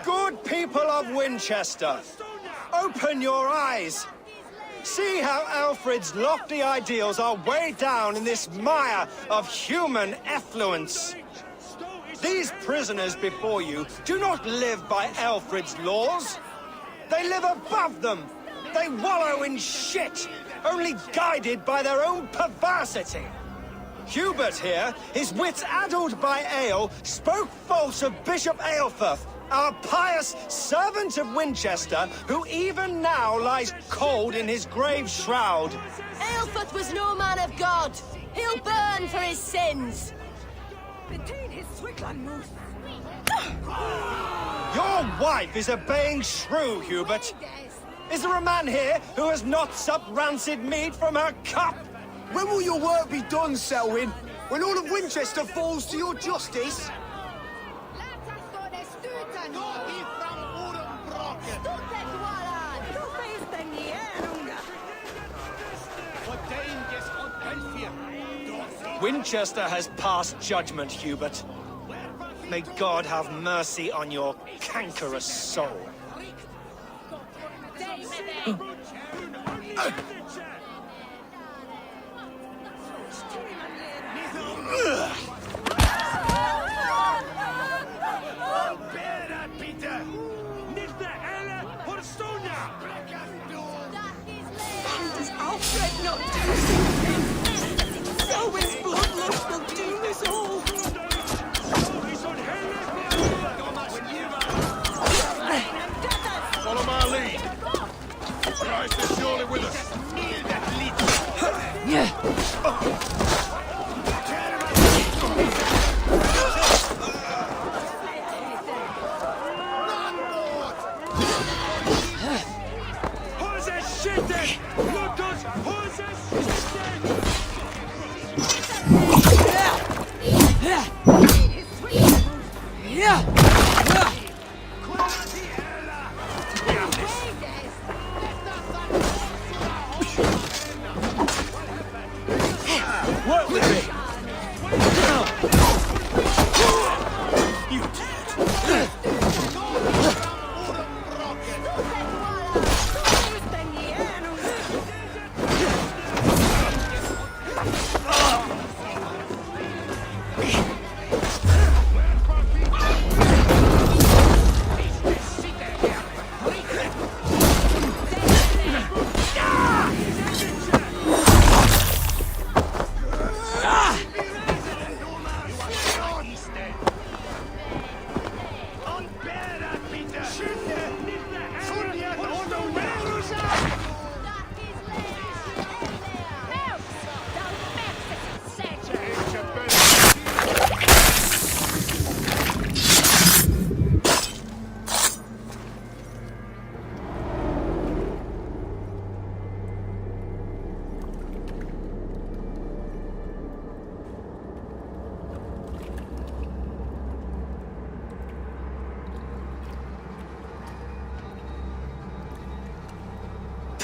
Good people of Winchester, open your eyes. See how Alfred's lofty ideals are weighed down in this mire of human effluence. These prisoners before you do not live by Alfred's laws. They live above them. They wallow in shit, only guided by their own perversity. Hubert here, his wits addled by ale, spoke false of Bishop Aelfirth, our pious servant of Winchester, who even now lies cold in his grave shroud. Aelfirth was no man of God. He'll burn for his sins. Your wife is obeying shrew, Hubert. Is there a man here who has not supped rancid mead from her cup? When will your work be done, Selwyn? When all of Winchester falls to your justice? Winchester has passed judgment, Hubert. May God have mercy on your cankerous soul. Does Alfred not do something? Selwyn's bloodlust will doom us all. Follow my lead. Christ is surely with us. Work with me!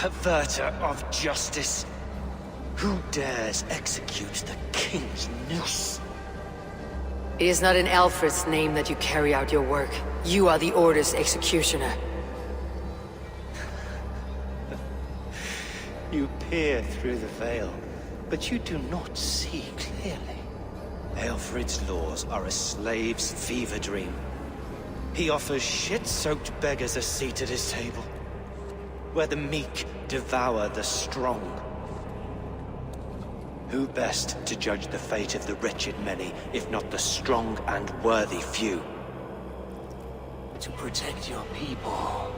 perverter of justice. Who dares execute the king's noose? It is not in Alfred's name that you carry out your work. You are the Order's executioner. You peer through the veil, but you do not see clearly. Alfred's laws are a slave's fever dream. He offers shit-soaked beggars a seat at his table, where the meek devour the strong. Who best to judge the fate of the wretched many, if not the strong and worthy few? To protect your people,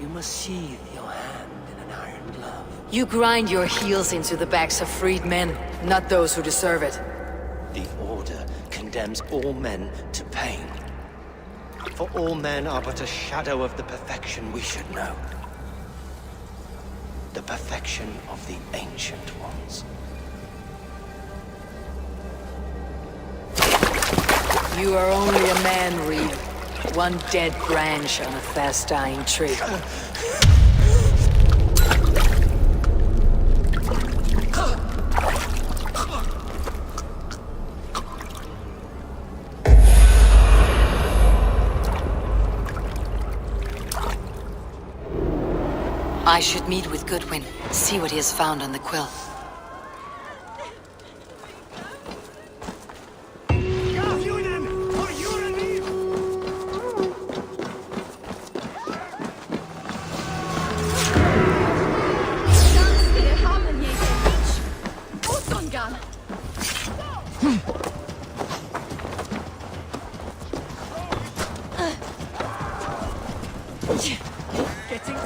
you must sheathe your hand in an iron glove. You grind your heels into the backs of freed men, not those who deserve it. The Order condemns all men to pain. For all men are but a shadow of the perfection we should know. The perfection of the Ancient Ones. You are only a man, Reed. One dead branch on a fast-dying tree. I should meet with Goodwin, see what he has found on the quill.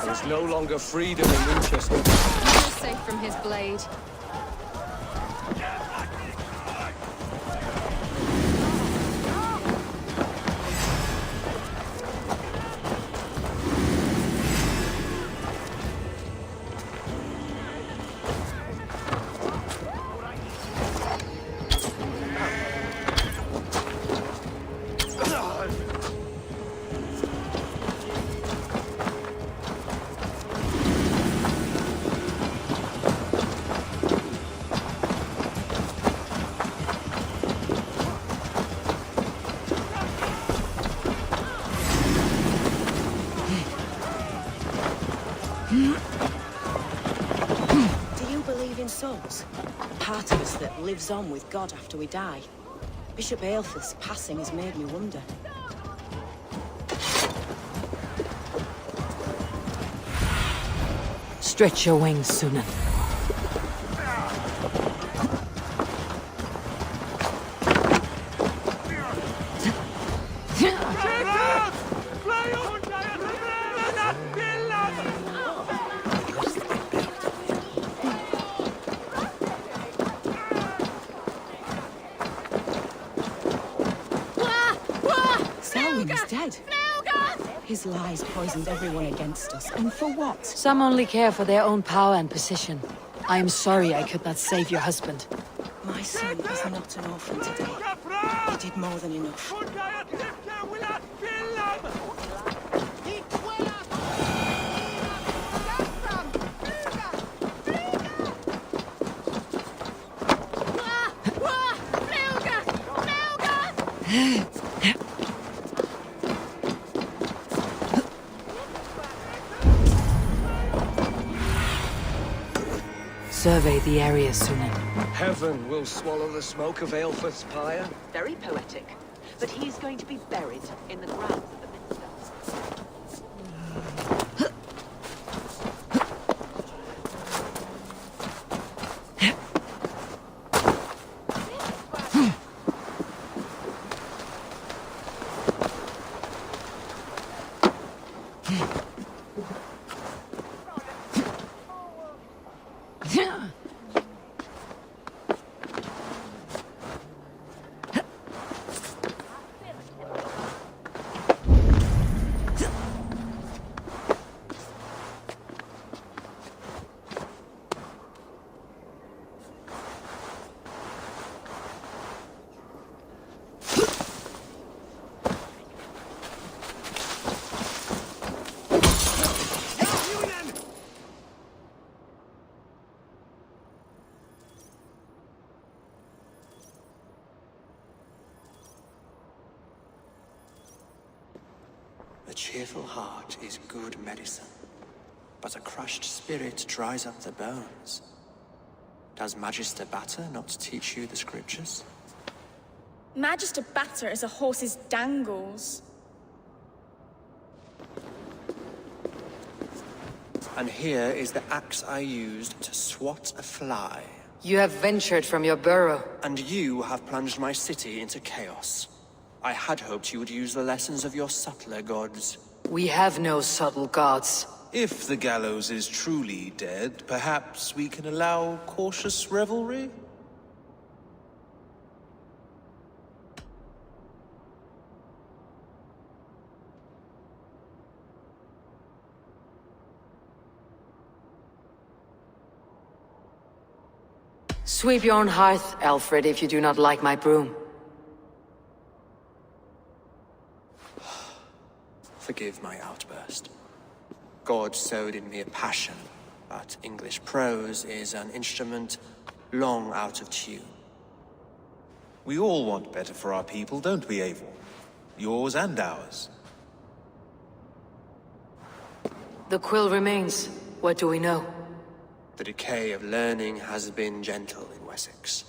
There's no longer freedom in Winchester. You're safe from his blade. Souls. Part of us that lives on with God after we die. Bishop Aelfirth's passing has made me wonder. Stretch your wings, Sunan. His lies poisoned everyone against us, and for what? Some only care for their own power and position. I am sorry I could not save your husband. My son is not an orphan today. He did more than enough. Survey the area, Sunan. Heaven will swallow the smoke of Aelfirth's pyre. Very poetic. But he's going to be buried in the grounds of the minster. cheerful heart is good medicine, but a crushed spirit dries up the bones. Does Magister Batter not teach you the scriptures? Magister Batter is a horse's dangles. And here is the axe I used to swat a fly. You have ventured from your burrow. And you have plunged my city into chaos. I had hoped you would use the lessons of your subtler gods. We have no subtle gods. If the gallows is truly dead, perhaps we can allow cautious revelry? Sweep your own hearth, Alfred, if you do not like my broom. Forgive my outburst. God sowed in me a passion, but English prose is an instrument long out of tune. We all want better for our people, don't we, Eivor? Yours and ours. The quill remains. What do we know? The decay of learning has been gentle in Wessex.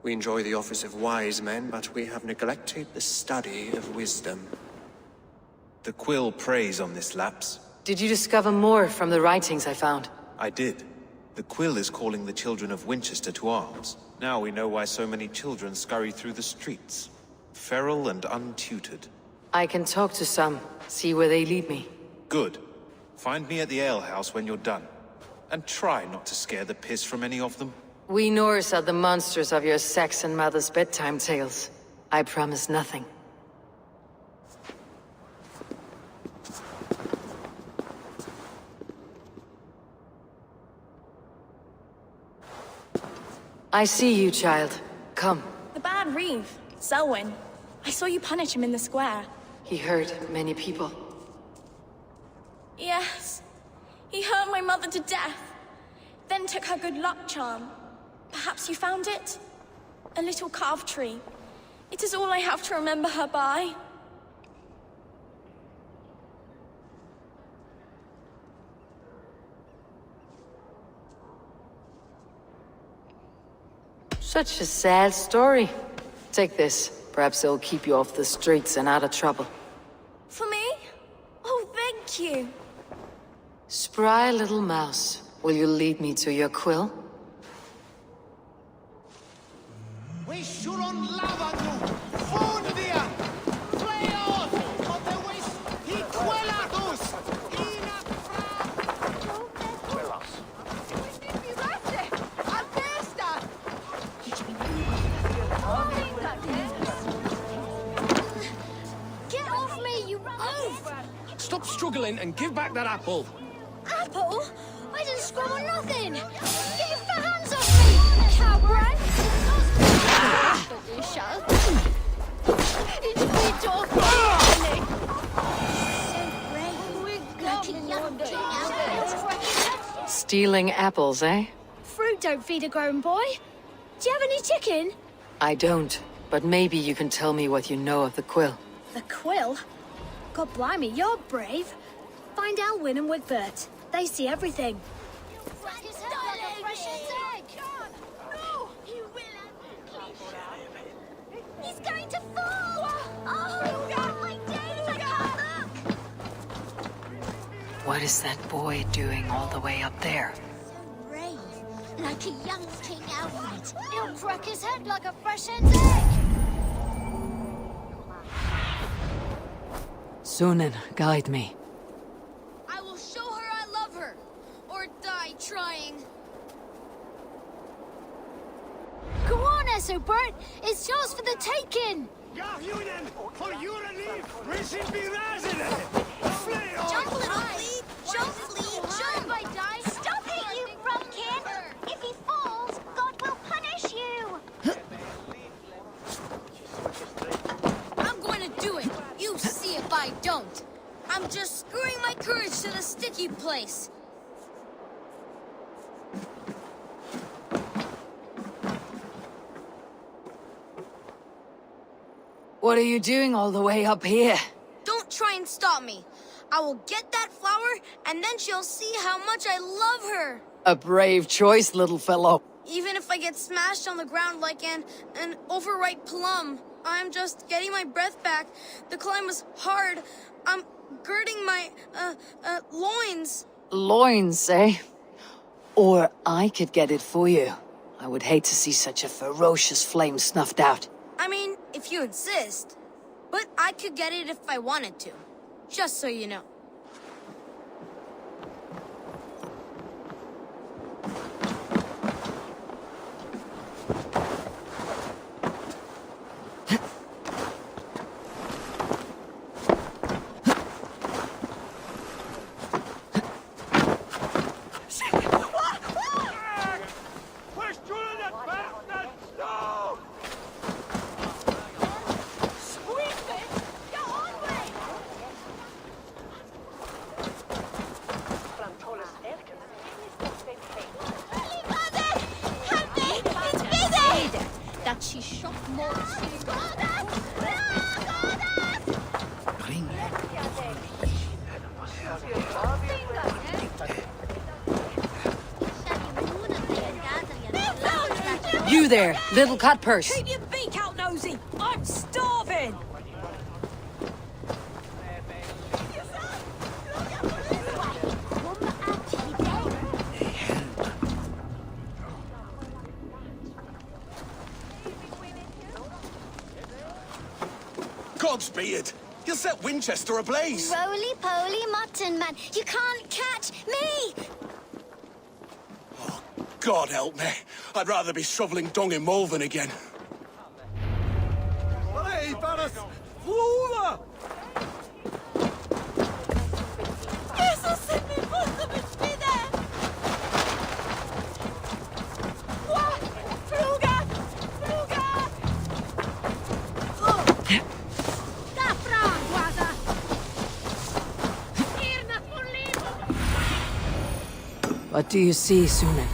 We enjoy the office of wise men, but we have neglected the study of wisdom. The quill preys on this lapse. Did you discover more from the writings I found? I did. The quill is calling the children of Winchester to arms. Now we know why so many children scurry through the streets. Feral and untutored. I can talk to some, see where they lead me. Good. Find me at the alehouse when you're done. And try not to scare the piss from any of them. We Norse are the monsters of your Saxon mother's bedtime tales. I promise nothing. I see you, child. Come. The bad Reeve, Selwyn. I saw you punish him in the square. He hurt many people. Yes. He hurt my mother to death. Then took her good luck charm. Perhaps you found it? A little carved tree. It is all I have to remember her by. Such a sad story. Take this. Perhaps it'll keep you off the streets and out of trouble. For me? Oh, thank you. Spry little mouse. Will you lead me to your quill? Get off me, you oaf! Stop struggling and give back that apple. Apple? I didn't scream or nothing! Get your fat hands off me, coward! You shall. It's me talking, like a young king. Stealing apples, eh? Fruit don't feed a grown boy. Do you have any chicken? I don't, but maybe you can tell me what you know of the quill. The quill? God blimey, you're brave. Find Elwyn and Wigbert. They see everything. He's going to fall! Oh, my days, I can't look! What is that boy doing all the way up there? Brave, like a young King Alfred. He'll crack his head like a fresh hen's egg! Sunan, guide me. I will show her I love her, or die trying. Go on, Essobert! It's yours for the taking! Jump, little flea! Jump, flea! Jump! I die! Stop it, you rumpkin! If he falls, God will punish you! I'm going to do it! You see if I don't! I'm just screwing my courage to the sticky place! What are you doing all the way up here? Don't try and stop me. I will get that flower, and then she'll see how much I love her. A brave choice, little fellow. Even if I get smashed on the ground like an overripe plum, I'm just getting my breath back. The climb was hard. I'm girding my, loins. Loins, eh? Or I could get it for you. I would hate to see such a ferocious flame snuffed out. I mean, if you insist. But I could get it if I wanted to. Just so you know. That she shot more. You there, little cut purse. Keep your beak out, nosy! I'm starving! Godspeed! You'll set Winchester ablaze! Roly-poly mutton man, you can't catch me! God help me. I'd rather be shoveling dung in Malvern again. Hey, Baras! Flora! Jesus, mi posso vestire! Qua! Fluga! Fluga! Capra! Guarda! Irna What do you see, Sunan?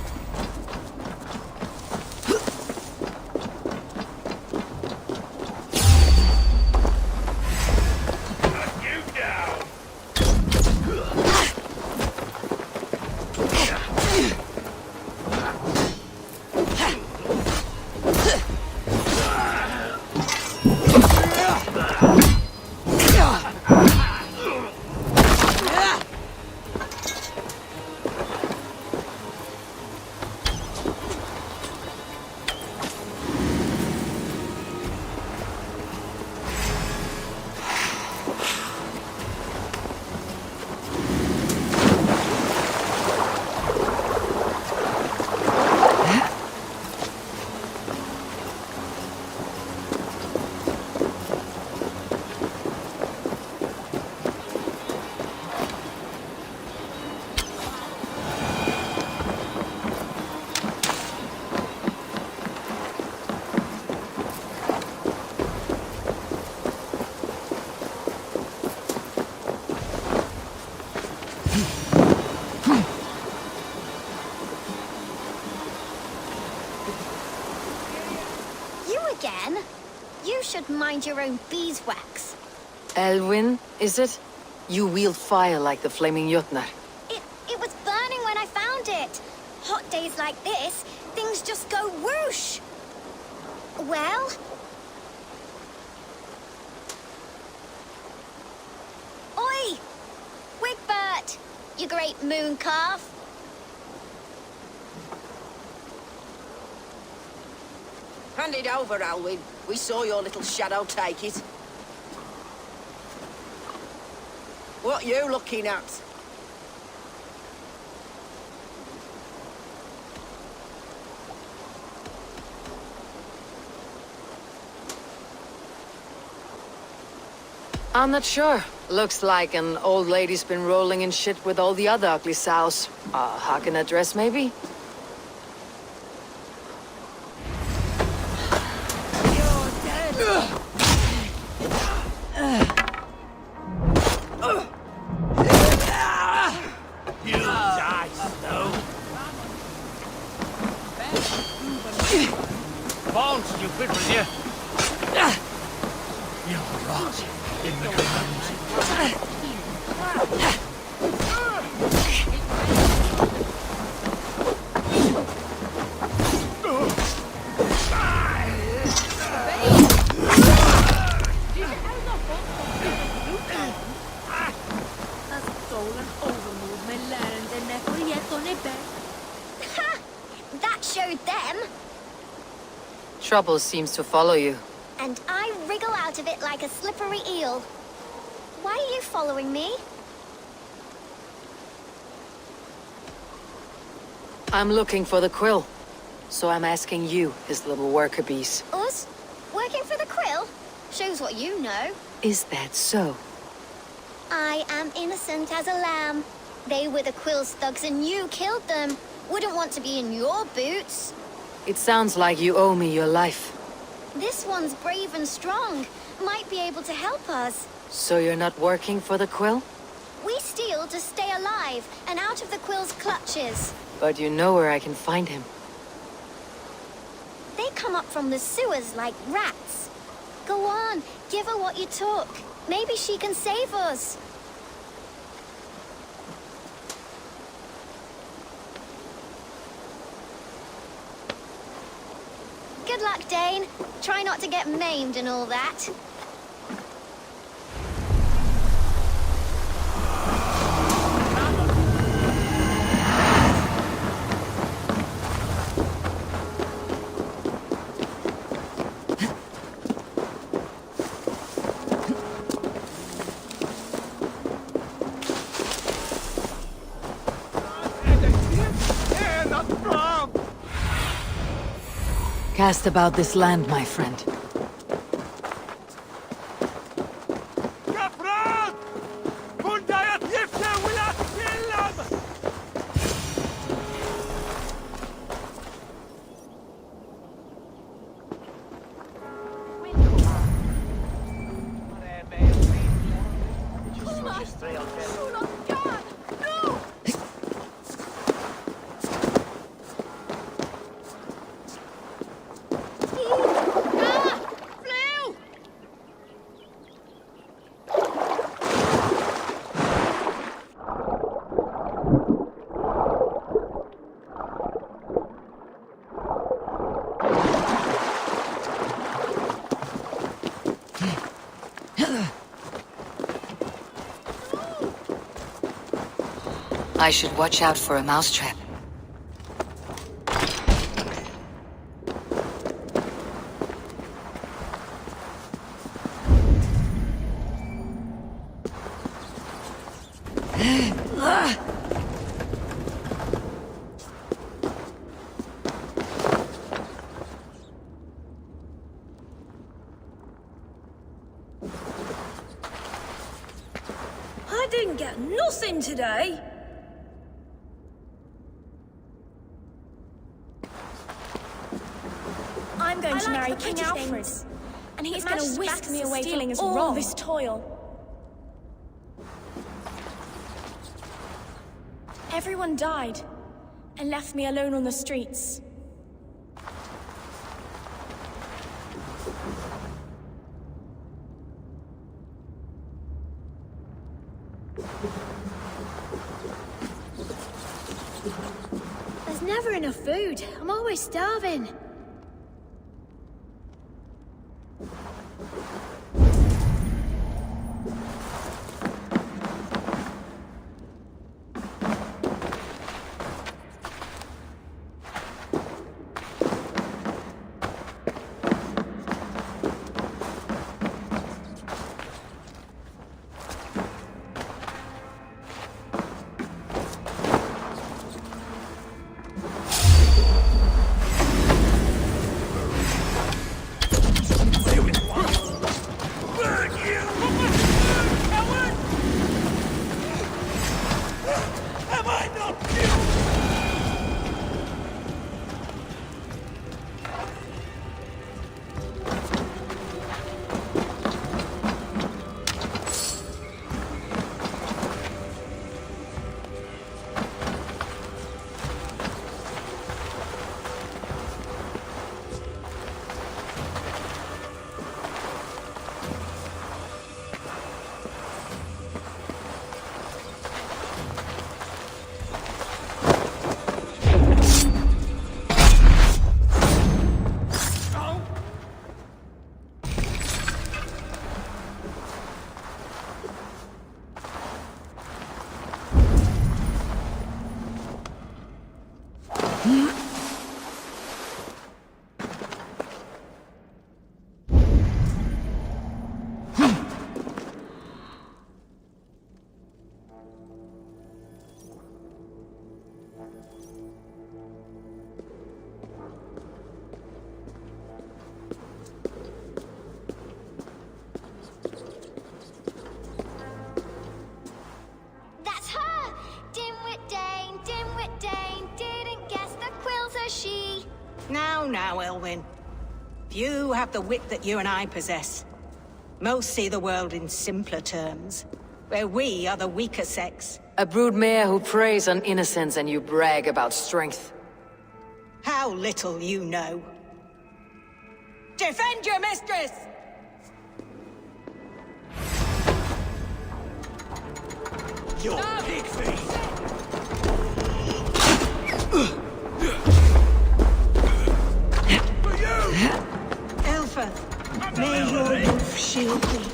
again? You should mind your own beeswax. Elwyn, is it? You wield fire like the flaming Jotnar. It was burning when I found it. Hot days like this, things just go whoosh. Well? Oi! Wigbert! You great moon calf. Hand it over, Alwyn. We saw your little shadow take it. What you looking at? I'm not sure. Looks like an old lady's been rolling in shit with all the other ugly sows. Harken a dress, maybe? You die, Snow. Born stupid, will you? You rot. That showed them. Trouble seems to follow you. And I wriggle out of it like a slippery eel. Why are you following me? I'm looking for the quill. So I'm asking you, his little worker bees. Us? Working for the quill? Shows what you know. Is that so? I am innocent as a lamb. They were the quill's thugs and you killed them. Wouldn't want to be in your boots. It sounds like you owe me your life. This one's brave and strong. Might be able to help us. So you're not working for the quill? We steal to stay alive and out of the quill's clutches. But you know where I can find him. They come up from the sewers like rats. Go on, give her what you took. Maybe she can save us. Good luck, Dane. Try not to get maimed and all that. Cast about this land, my friend. I should watch out for a mousetrap. I didn't get nothing today. I'm going to marry King Alfred, and he's going to whisk me away from all this toil. Everyone died, and left me alone on the streets. There's never enough food. I'm always starving. Now, Elwyn. Few have the wit that you and I possess. Most see the world in simpler terms, where we are the weaker sex. A broodmare who preys on innocence and you brag about strength. How little you know. Defend your mistress! Your pig face! Elfeth, may your wolf shield thee.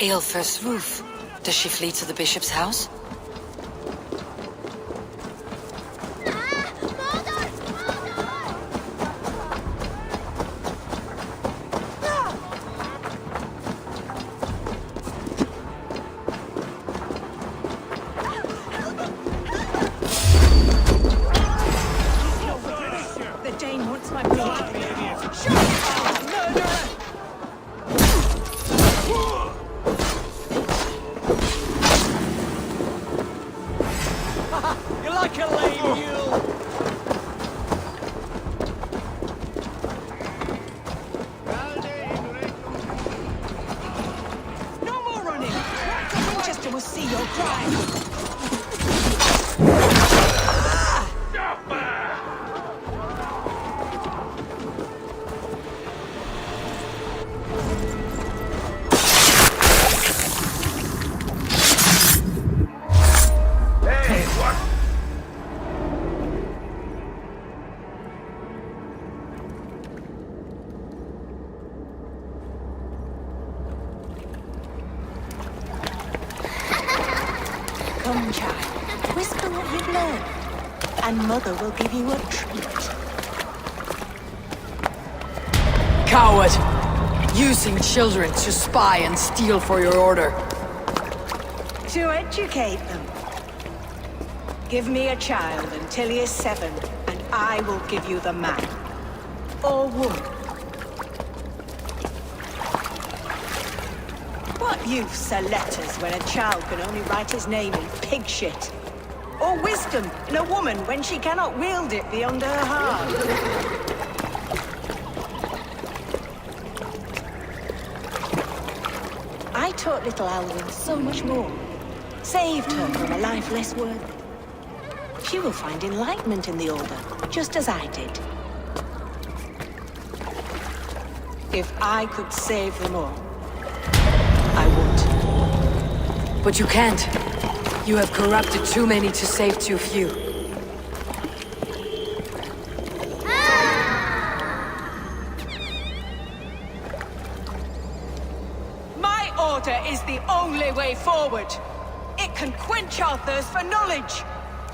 Aelfir's roof. Does she flee to the bishop's house? The Dane wants my blood. Murderer! You're like a lame mule! No more running! Winchester will see your crime! Hey, what? Come, child. Whisper what you've learned, and Mother will give you a treat. Coward! Using children to spy and steal for your order. To educate them. Give me a child until he is 7, and I will give you the man. Or woman. What use are letters when a child can only write his name in pig shit? Or wisdom in a woman when she cannot wield it beyond her heart? I taught little Alwyn so much more. Saved her from a life less worthy. She will find enlightenment in the Order, just as I did. If I could save them all, I would. But you can't. You have corrupted too many to save too few. My order is the only way forward. It can quench our thirst for knowledge.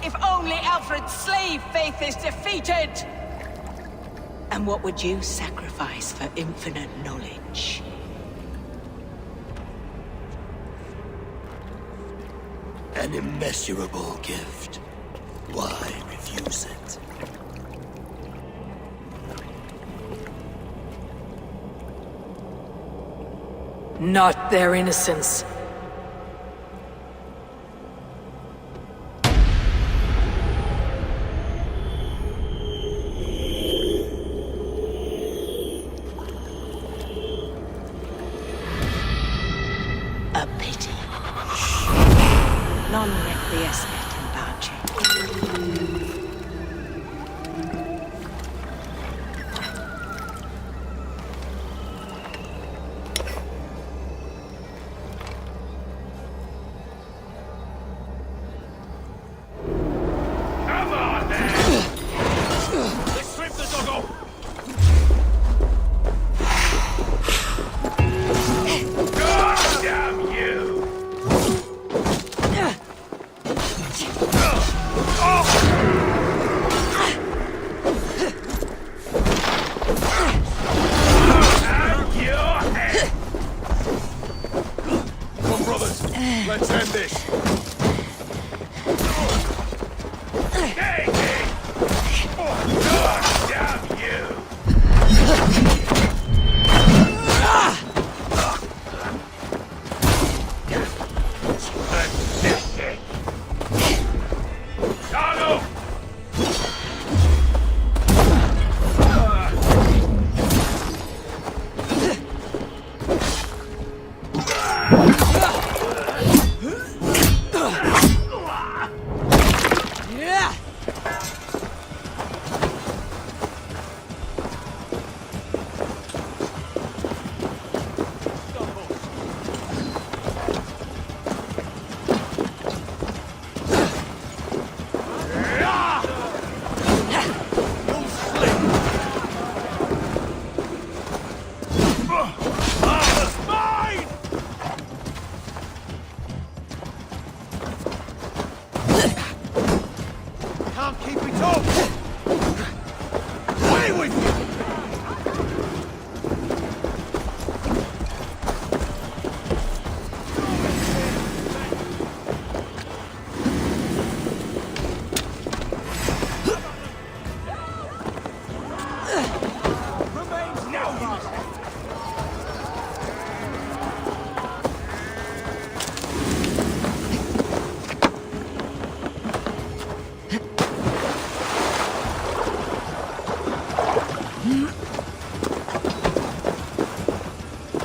If only Alfred's slave faith is defeated. And what would you sacrifice for infinite knowledge? An immeasurable gift. Why refuse it? Not their innocence. A pity. Non requiescat in pace.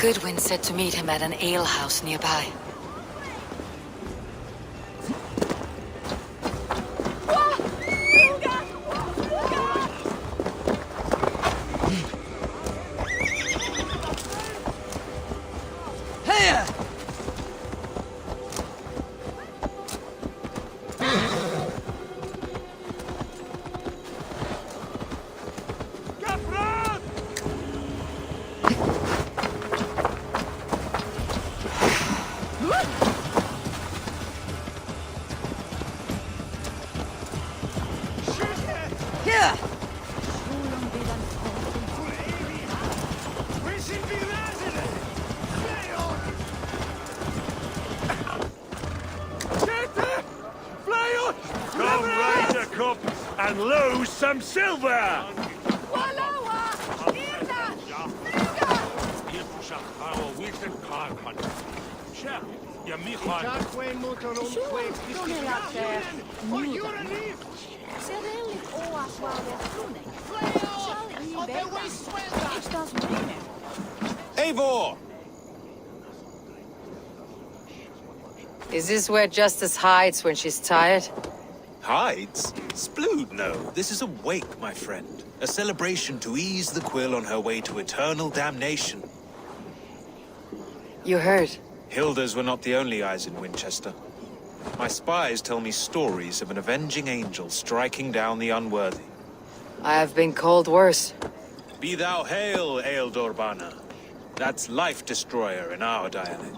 Goodwin said to meet him at an alehouse nearby. And lose some silver! Eivor! Is this where Justice hides when she's tired? Hides? Splood, no. This is a wake, my friend. A celebration to ease the quill on her way to eternal damnation. You heard. Hilda's were not the only eyes in Winchester. My spies tell me stories of an avenging angel striking down the unworthy. I have been called worse. Be thou hail, Ealdorbanna. That's life destroyer in our dialect.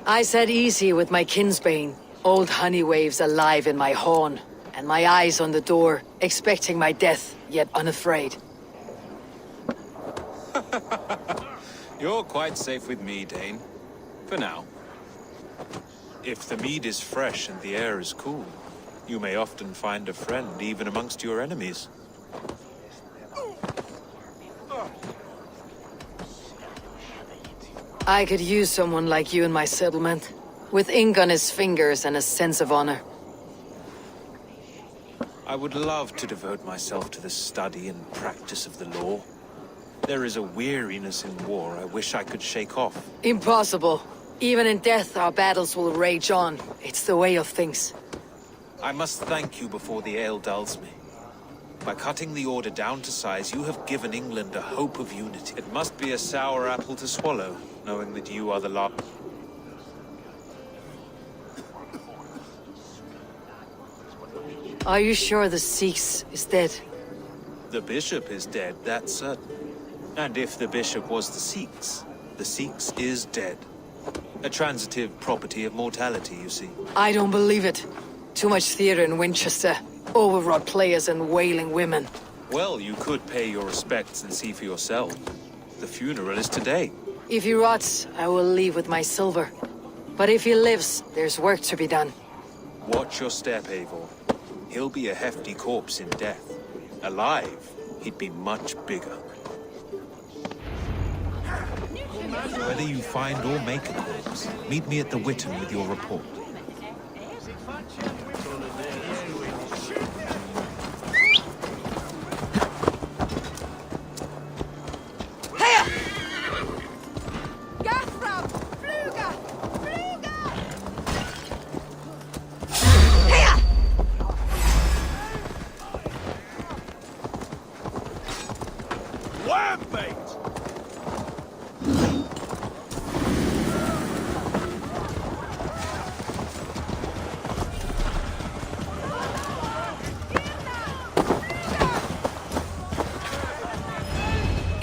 I said easy with my kinsbane. Old honey waves alive in my horn, and my eyes on the door, expecting my death, yet unafraid. You're quite safe with me, Dane. For now. If the mead is fresh and the air is cool, you may often find a friend even amongst your enemies. I could use someone like you in my settlement. With ink on his fingers and a sense of honor. I would love to devote myself to the study and practice of the law. There is a weariness in war I wish I could shake off. Impossible. Even in death, our battles will rage on. It's the way of things. I must thank you before the ale dulls me. By cutting the order down to size, you have given England a hope of unity. It must be a sour apple to swallow, knowing that you are the last. Are you sure the Sikhs is dead? The bishop is dead, that's certain. And if the bishop was the Sikhs is dead. A transitive property of mortality, you see. I don't believe it. Too much theater in Winchester. Overwrought players and wailing women. Well, you could pay your respects and see for yourself. The funeral is today. If he rots, I will leave with my silver. But if he lives, there's work to be done. Watch your step, Eivor. He'll be a hefty corpse in death. Alive, he'd be much bigger. Whether you find or make a corpse, meet me at the Witten with your report.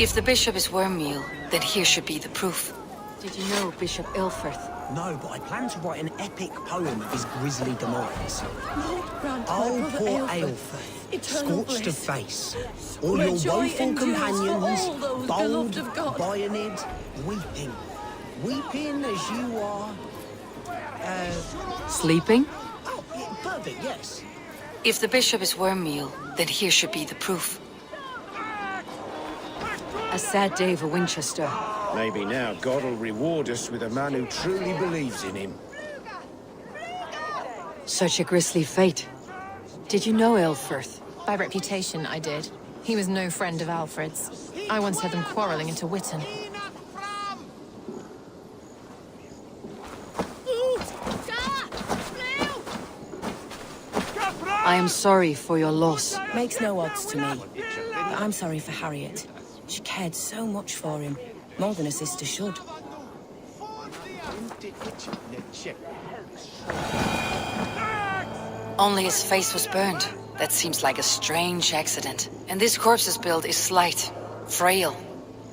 If the bishop is wormmeal, then here should be the proof. Did you know Bishop Ilfrith? No, but I plan to write an epic poem of his grisly demise. Lord, grant my Oh, brother poor Aelfrith Aelfrith, scorched of face. All your joy woeful endures for companions, all those bold, beloved of God. bayoneted, weeping. Weeping as you are... Sleeping? Oh, yeah, perfect, yes. If the bishop is wormmeal, then here should be the proof. A sad day for Winchester. Maybe now God will reward us with a man who truly believes in him. Such a grisly fate. Did you know Aelfrith? By reputation, I did. He was no friend of Alfred's. I once heard them quarreling into Witten. I am sorry for your loss. Makes no odds to me. But I'm sorry for Harriet. She cared so much for him. More than a sister should. Only his face was burned. That seems like a strange accident. And this corpse's build is slight, frail.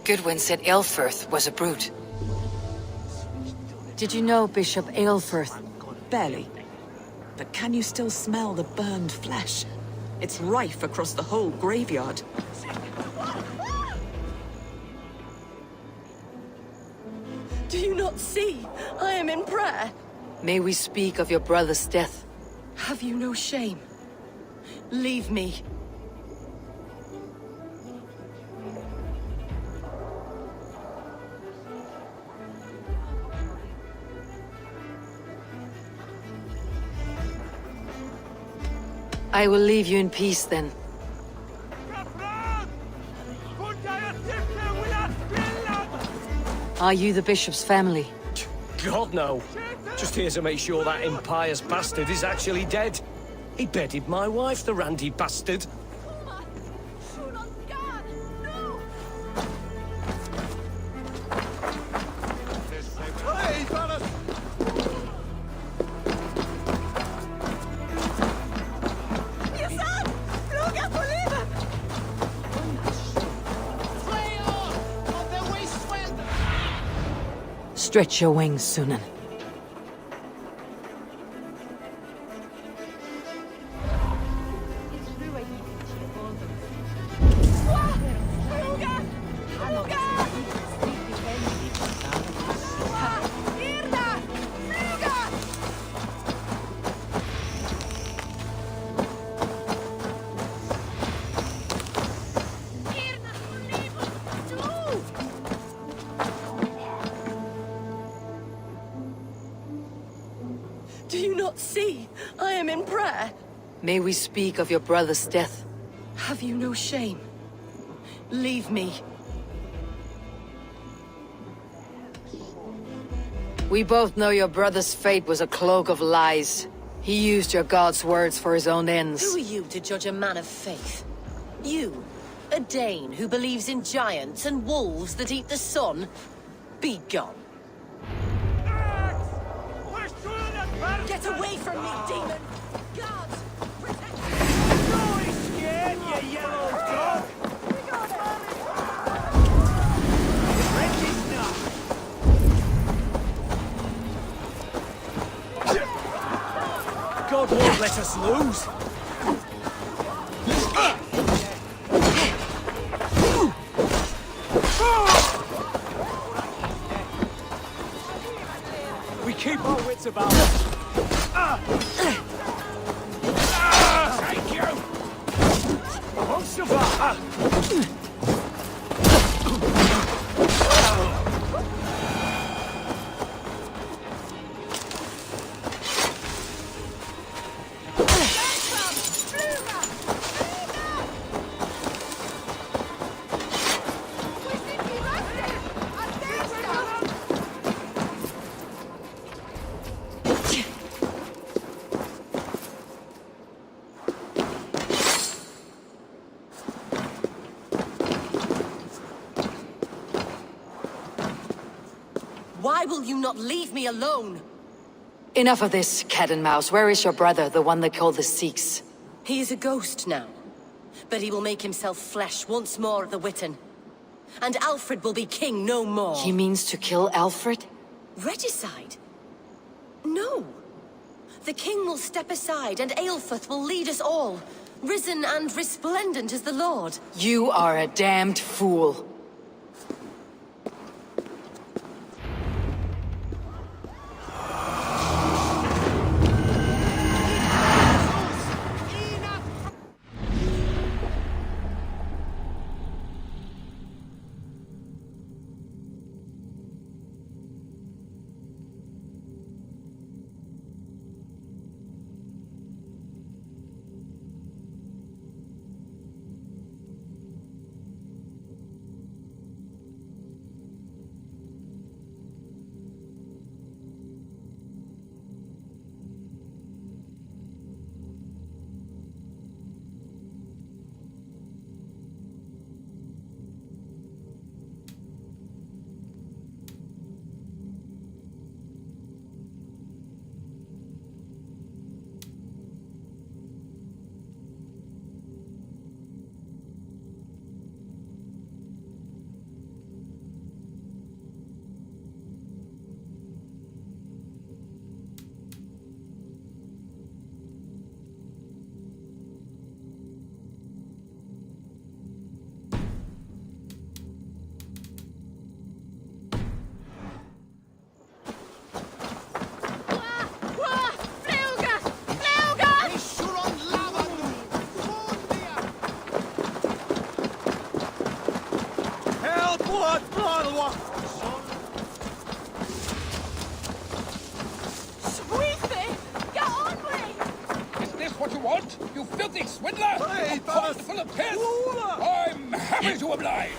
Goodwin said Aelfirth was a brute. Did you know Bishop Aelfirth? Barely. But can you still smell the burned flesh? It's rife across the whole graveyard. Do you not see? I am in prayer. May we speak of your brother's death? Have you no shame? Leave me. I will leave you in peace then. Are you the bishop's family? God, no. Just here to make sure that impious bastard is actually dead. He bedded my wife, the randy bastard. Stretch your wings, Sunan. Do you not see? I am in prayer. May we speak of your brother's death? Have you no shame? Leave me. We both know your brother's fate was a cloak of lies. He used your god's words for his own ends. Who are you to judge a man of faith? You, a Dane who believes in giants and wolves that eat the sun? Be gone. Get away from me, demon! Guards! Protect me! Don't be scared, you yellow dog! Ready now! God won't let us lose. We keep our wits about us. Thank you! Au revoir! Why will you not leave me alone? Enough of this, cat and mouse. Where is your brother, the one they call the Sikhs? He is a ghost now. But he will make himself flesh once more at the Witten. And Alfred will be king no more. He means to kill Alfred? Regicide? No. The king will step aside and Aelfirth will lead us all. Risen and resplendent as the Lord. You are a damned fool. Sweetie, get on me! Is this what you want? You filthy swindler! A pond full of piss! I'm happy to oblige!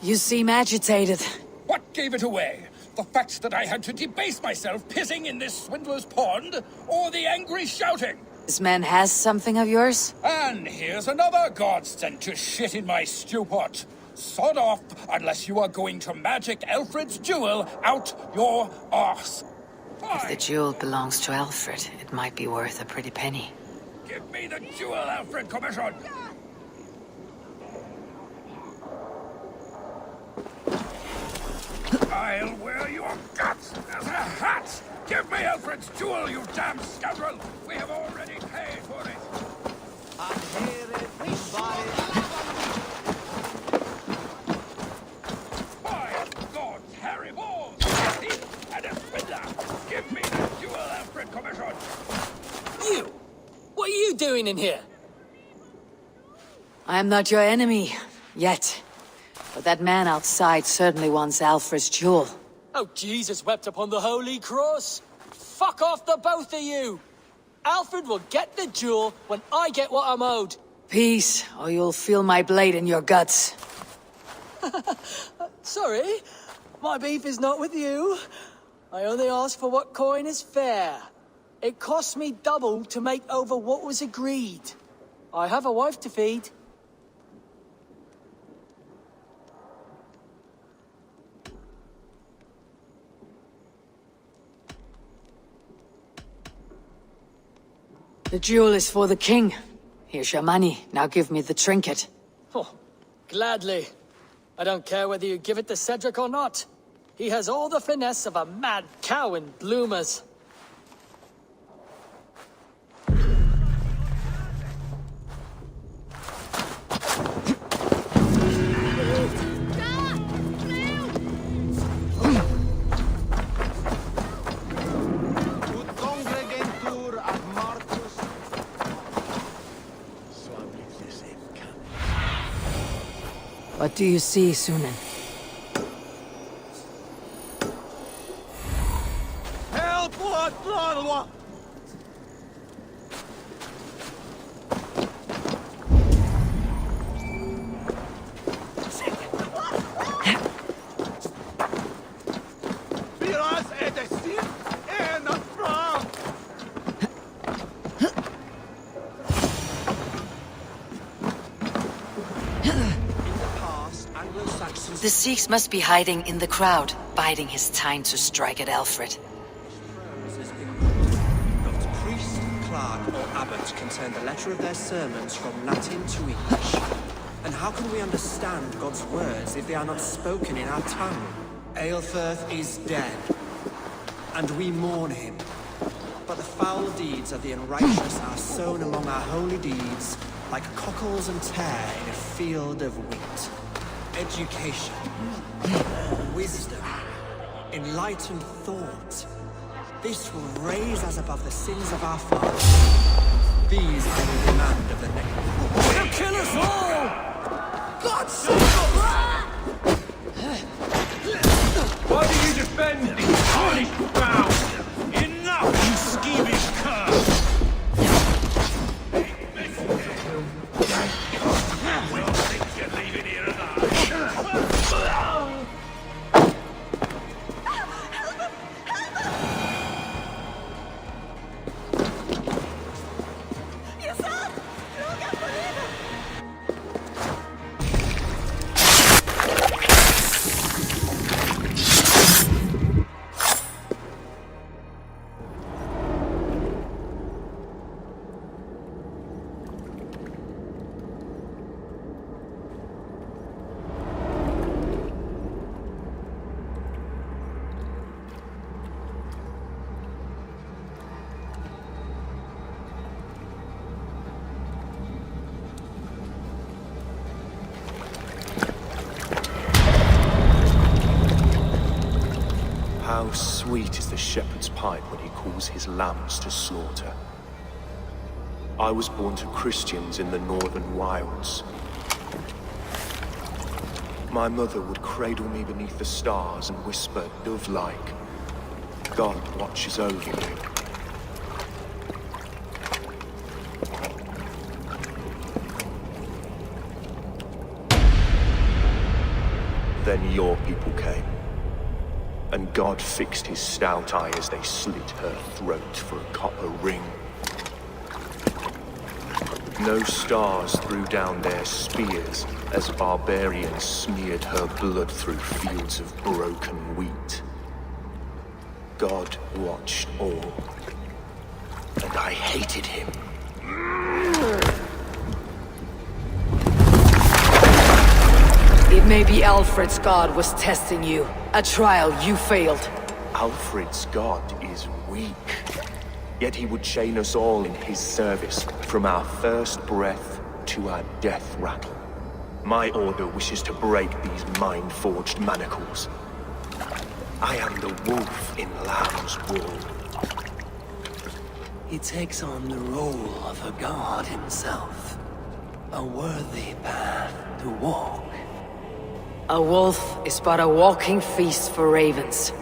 You seem agitated. What gave it away? The fact that I had to debase myself pissing in this swindler's pond, or the angry shouting? This man has something of yours? And here's another god sent to shit in my stew pot. Sod off, unless you are going to magic Alfred's jewel out your arse. If the jewel belongs to Alfred, it might be worth a pretty penny. Give me the jewel, Alfred Commission! I'll wear your guts as a hat! Give me Alfred's jewel, you damn scoundrel! We have already paid for it! By God's hairy balls! A thief and a swindler! Give me the jewel, Alfred Commission! You! What are you doing in here? I am not your enemy, yet. But that man outside certainly wants Alfred's jewel. Oh, Jesus wept upon the holy cross! Fuck off, the both of you! Alfred will get the jewel when I get what I'm owed. Peace, or you'll feel my blade in your guts. Sorry, my beef is not with you. I only ask for what coin is fair. It cost me double to make over what was agreed. I have a wife to feed. The jewel is for the king. Here's your money. Now give me the trinket. Oh, gladly. I don't care whether you give it to Cedric or not. He has all the finesse of a mad cow in bloomers. What do you see, Sunan? Help! What? The Sikhs must be hiding in the crowd, biding his time to strike at Alfred. Not priest, clerk, or abbot can turn the letter of their sermons from Latin to English. And how can we understand God's words if they are not spoken in our tongue? Aelfirth is dead, and we mourn him. But the foul deeds of the unrighteous are sown among our holy deeds, like cockles and tare in a field of wheat. Education, wisdom, enlightened thought. This will raise us above the sins of our fathers. These I will demand of the next. They'll kill us all! God save Why do you defend these tarnished ground? Enough, you skeevish cur! We'll think you're leaving here alive. sweet is the shepherd's pipe when he calls his lambs to slaughter. I was born to Christians in the northern wilds. My mother would cradle me beneath the stars and whisper, dove-like, God watches over you. Then your people came, and God fixed his stout eye as they slit her throat for a copper ring. No stars threw down their spears as barbarians smeared her blood through fields of broken wheat. God watched all, and I hated him. It may be Alfred's god was testing you. A trial you failed. Alfred's god is weak. Yet he would chain us all in his service, from our first breath to our death rattle. My order wishes to break these mind-forged manacles. I am the wolf in lamb's wool. He takes on the role of a god himself. A worthy path to walk. A wolf is but a walking feast for ravens.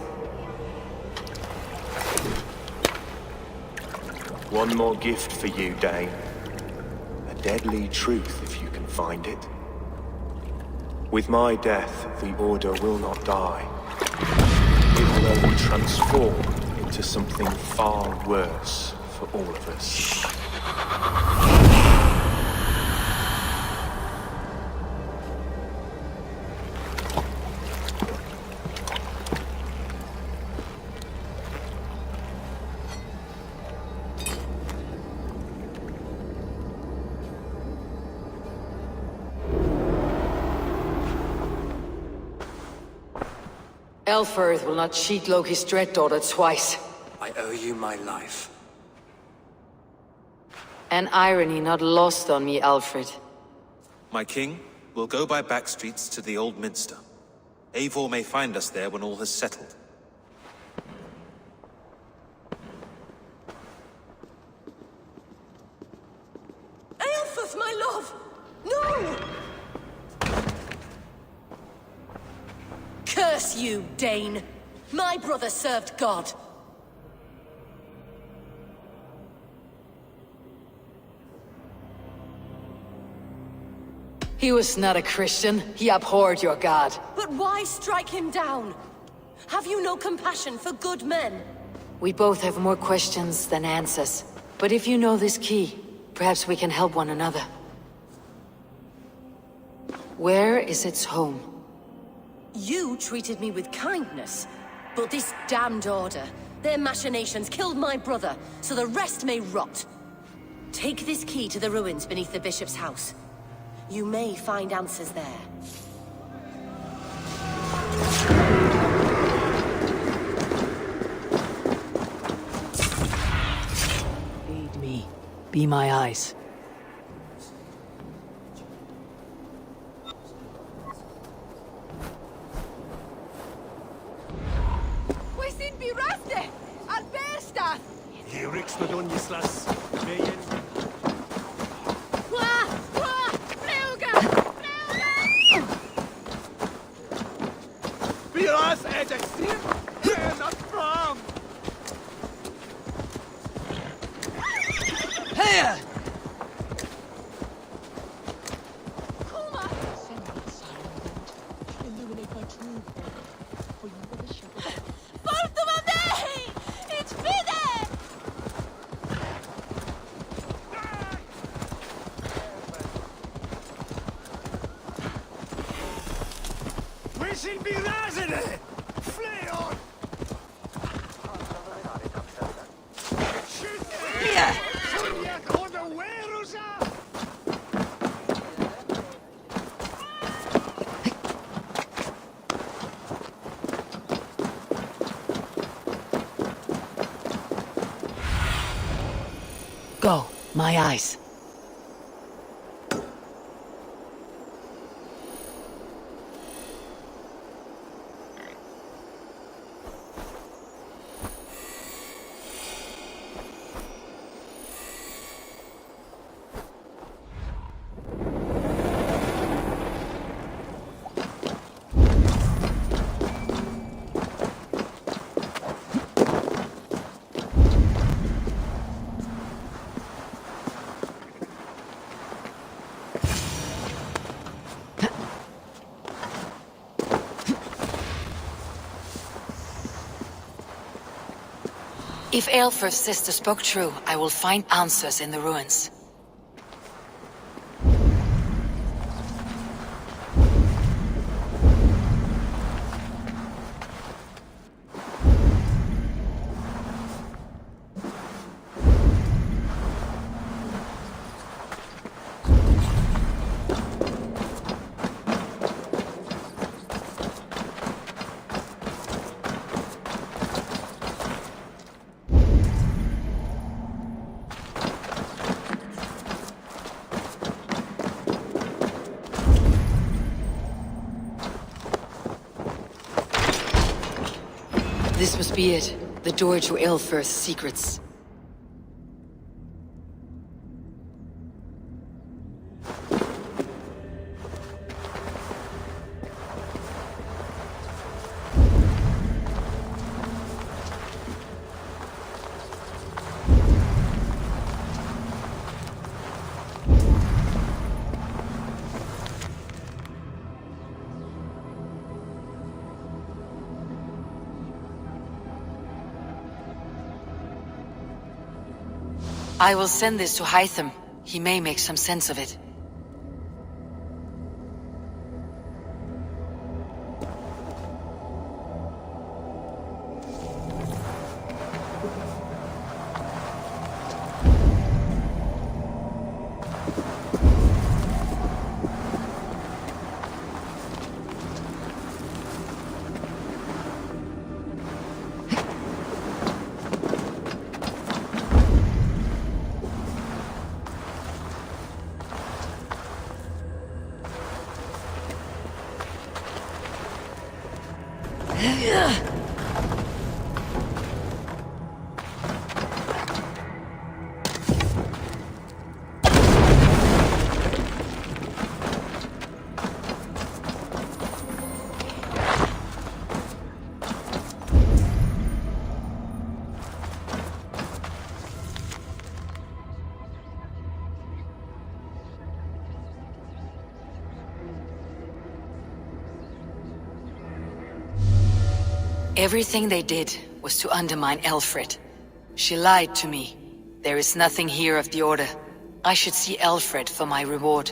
One more gift for you, Dane. A deadly truth, if you can find it. With my death, the Order will not die. It will only transform into something far worse for all of us. Elfirth will not cheat Loki's dread daughter twice. I owe you my life. An irony not lost on me, Alfred. My king, we'll go by back streets to the Old Minster. Eivor may find us there when all has settled. Aelfirth, my love! No! Curse you, Dane! My brother served God. He was not a Christian. He abhorred your god. But why strike him down? Have you no compassion for good men? We both have more questions than answers. But if you know this key, perhaps we can help one another. Where is its home? You treated me with kindness, but this damned Order, their machinations killed my brother, so the rest may rot. Take this key to the ruins beneath the Bishop's house. You may find answers there. Lead me. Be my eyes. Go, my eyes. If Aelfrith's sister spoke true, I will find answers in the ruins. This must be it. The door to Aelfirth's secrets. I will send this to Hytham. He may make some sense of it. Everything they did was to undermine Aelfrid. She lied to me. There is nothing here of the Order. I should see Aelfrid for my reward.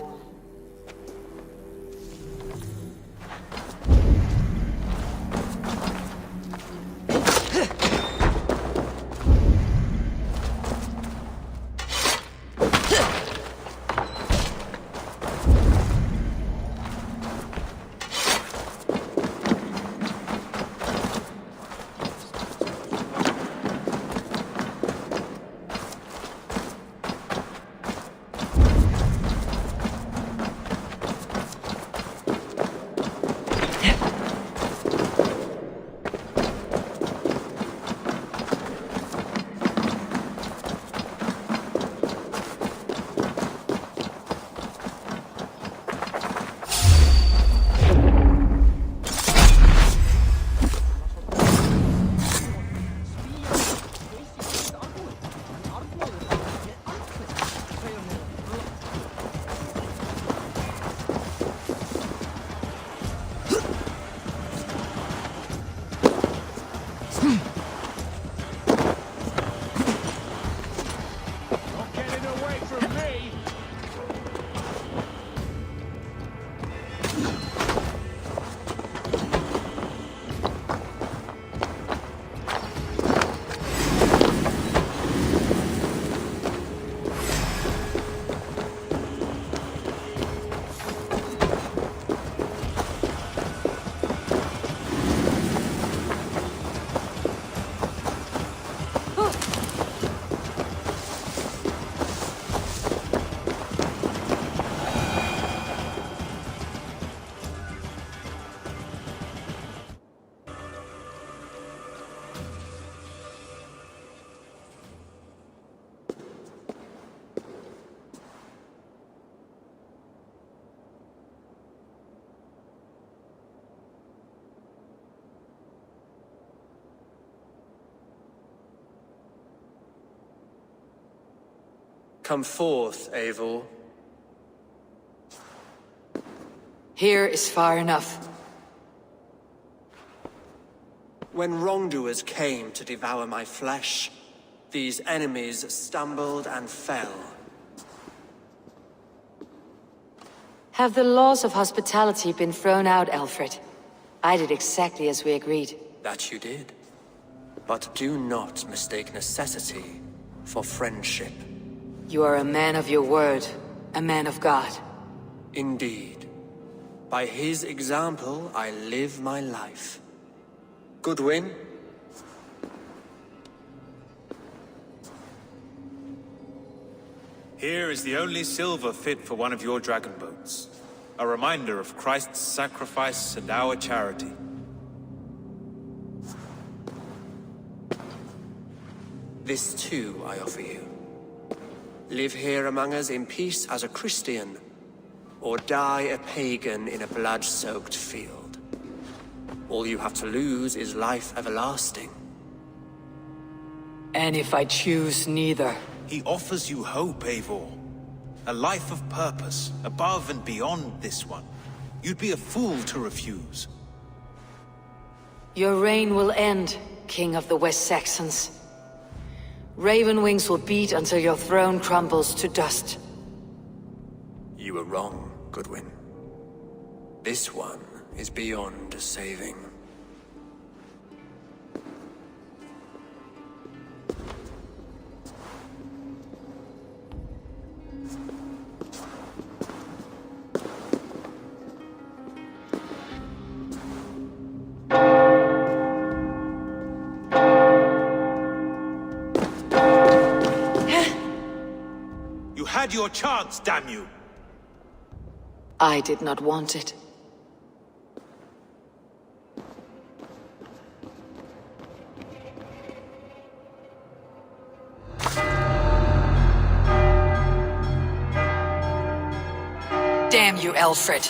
Come forth, Eivor. Here is far enough. When wrongdoers came to devour my flesh, These enemies stumbled and fell. Have the laws of hospitality been thrown out, Alfred? I did exactly as we agreed. That you did. But do not mistake necessity for friendship. You are a man of your word, a man of God. Indeed. By his example, I live my life. Goodwin? Here is the only silver fit for one of your dragon boats. A reminder of Christ's sacrifice and our charity. This too I offer you. Live here among us in peace as a Christian, or die a pagan in a blood-soaked field. All you have to lose is life everlasting. And if I choose neither? He offers you hope, Eivor. A life of purpose, above and beyond this one. You'd be a fool to refuse. Your reign will end, King of the West Saxons. Raven wings will beat until your throne crumbles to dust. You were wrong, Goodwin. This one is beyond saving. You had your chance, damn you! I did not want it. Damn you, Alfred.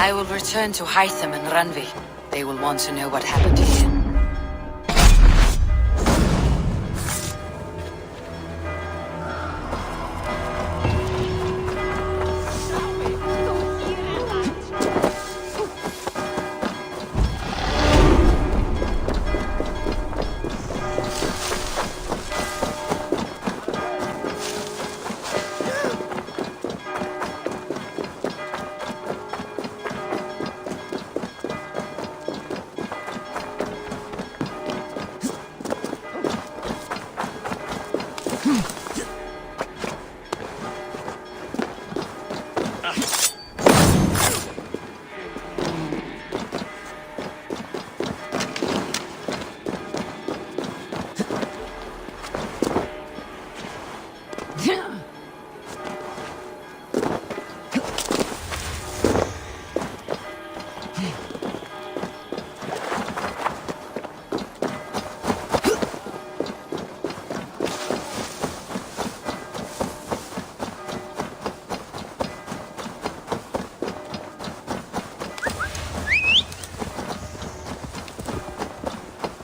I will return to Hytham and Randvi. They will want to know what happened here. Hmm.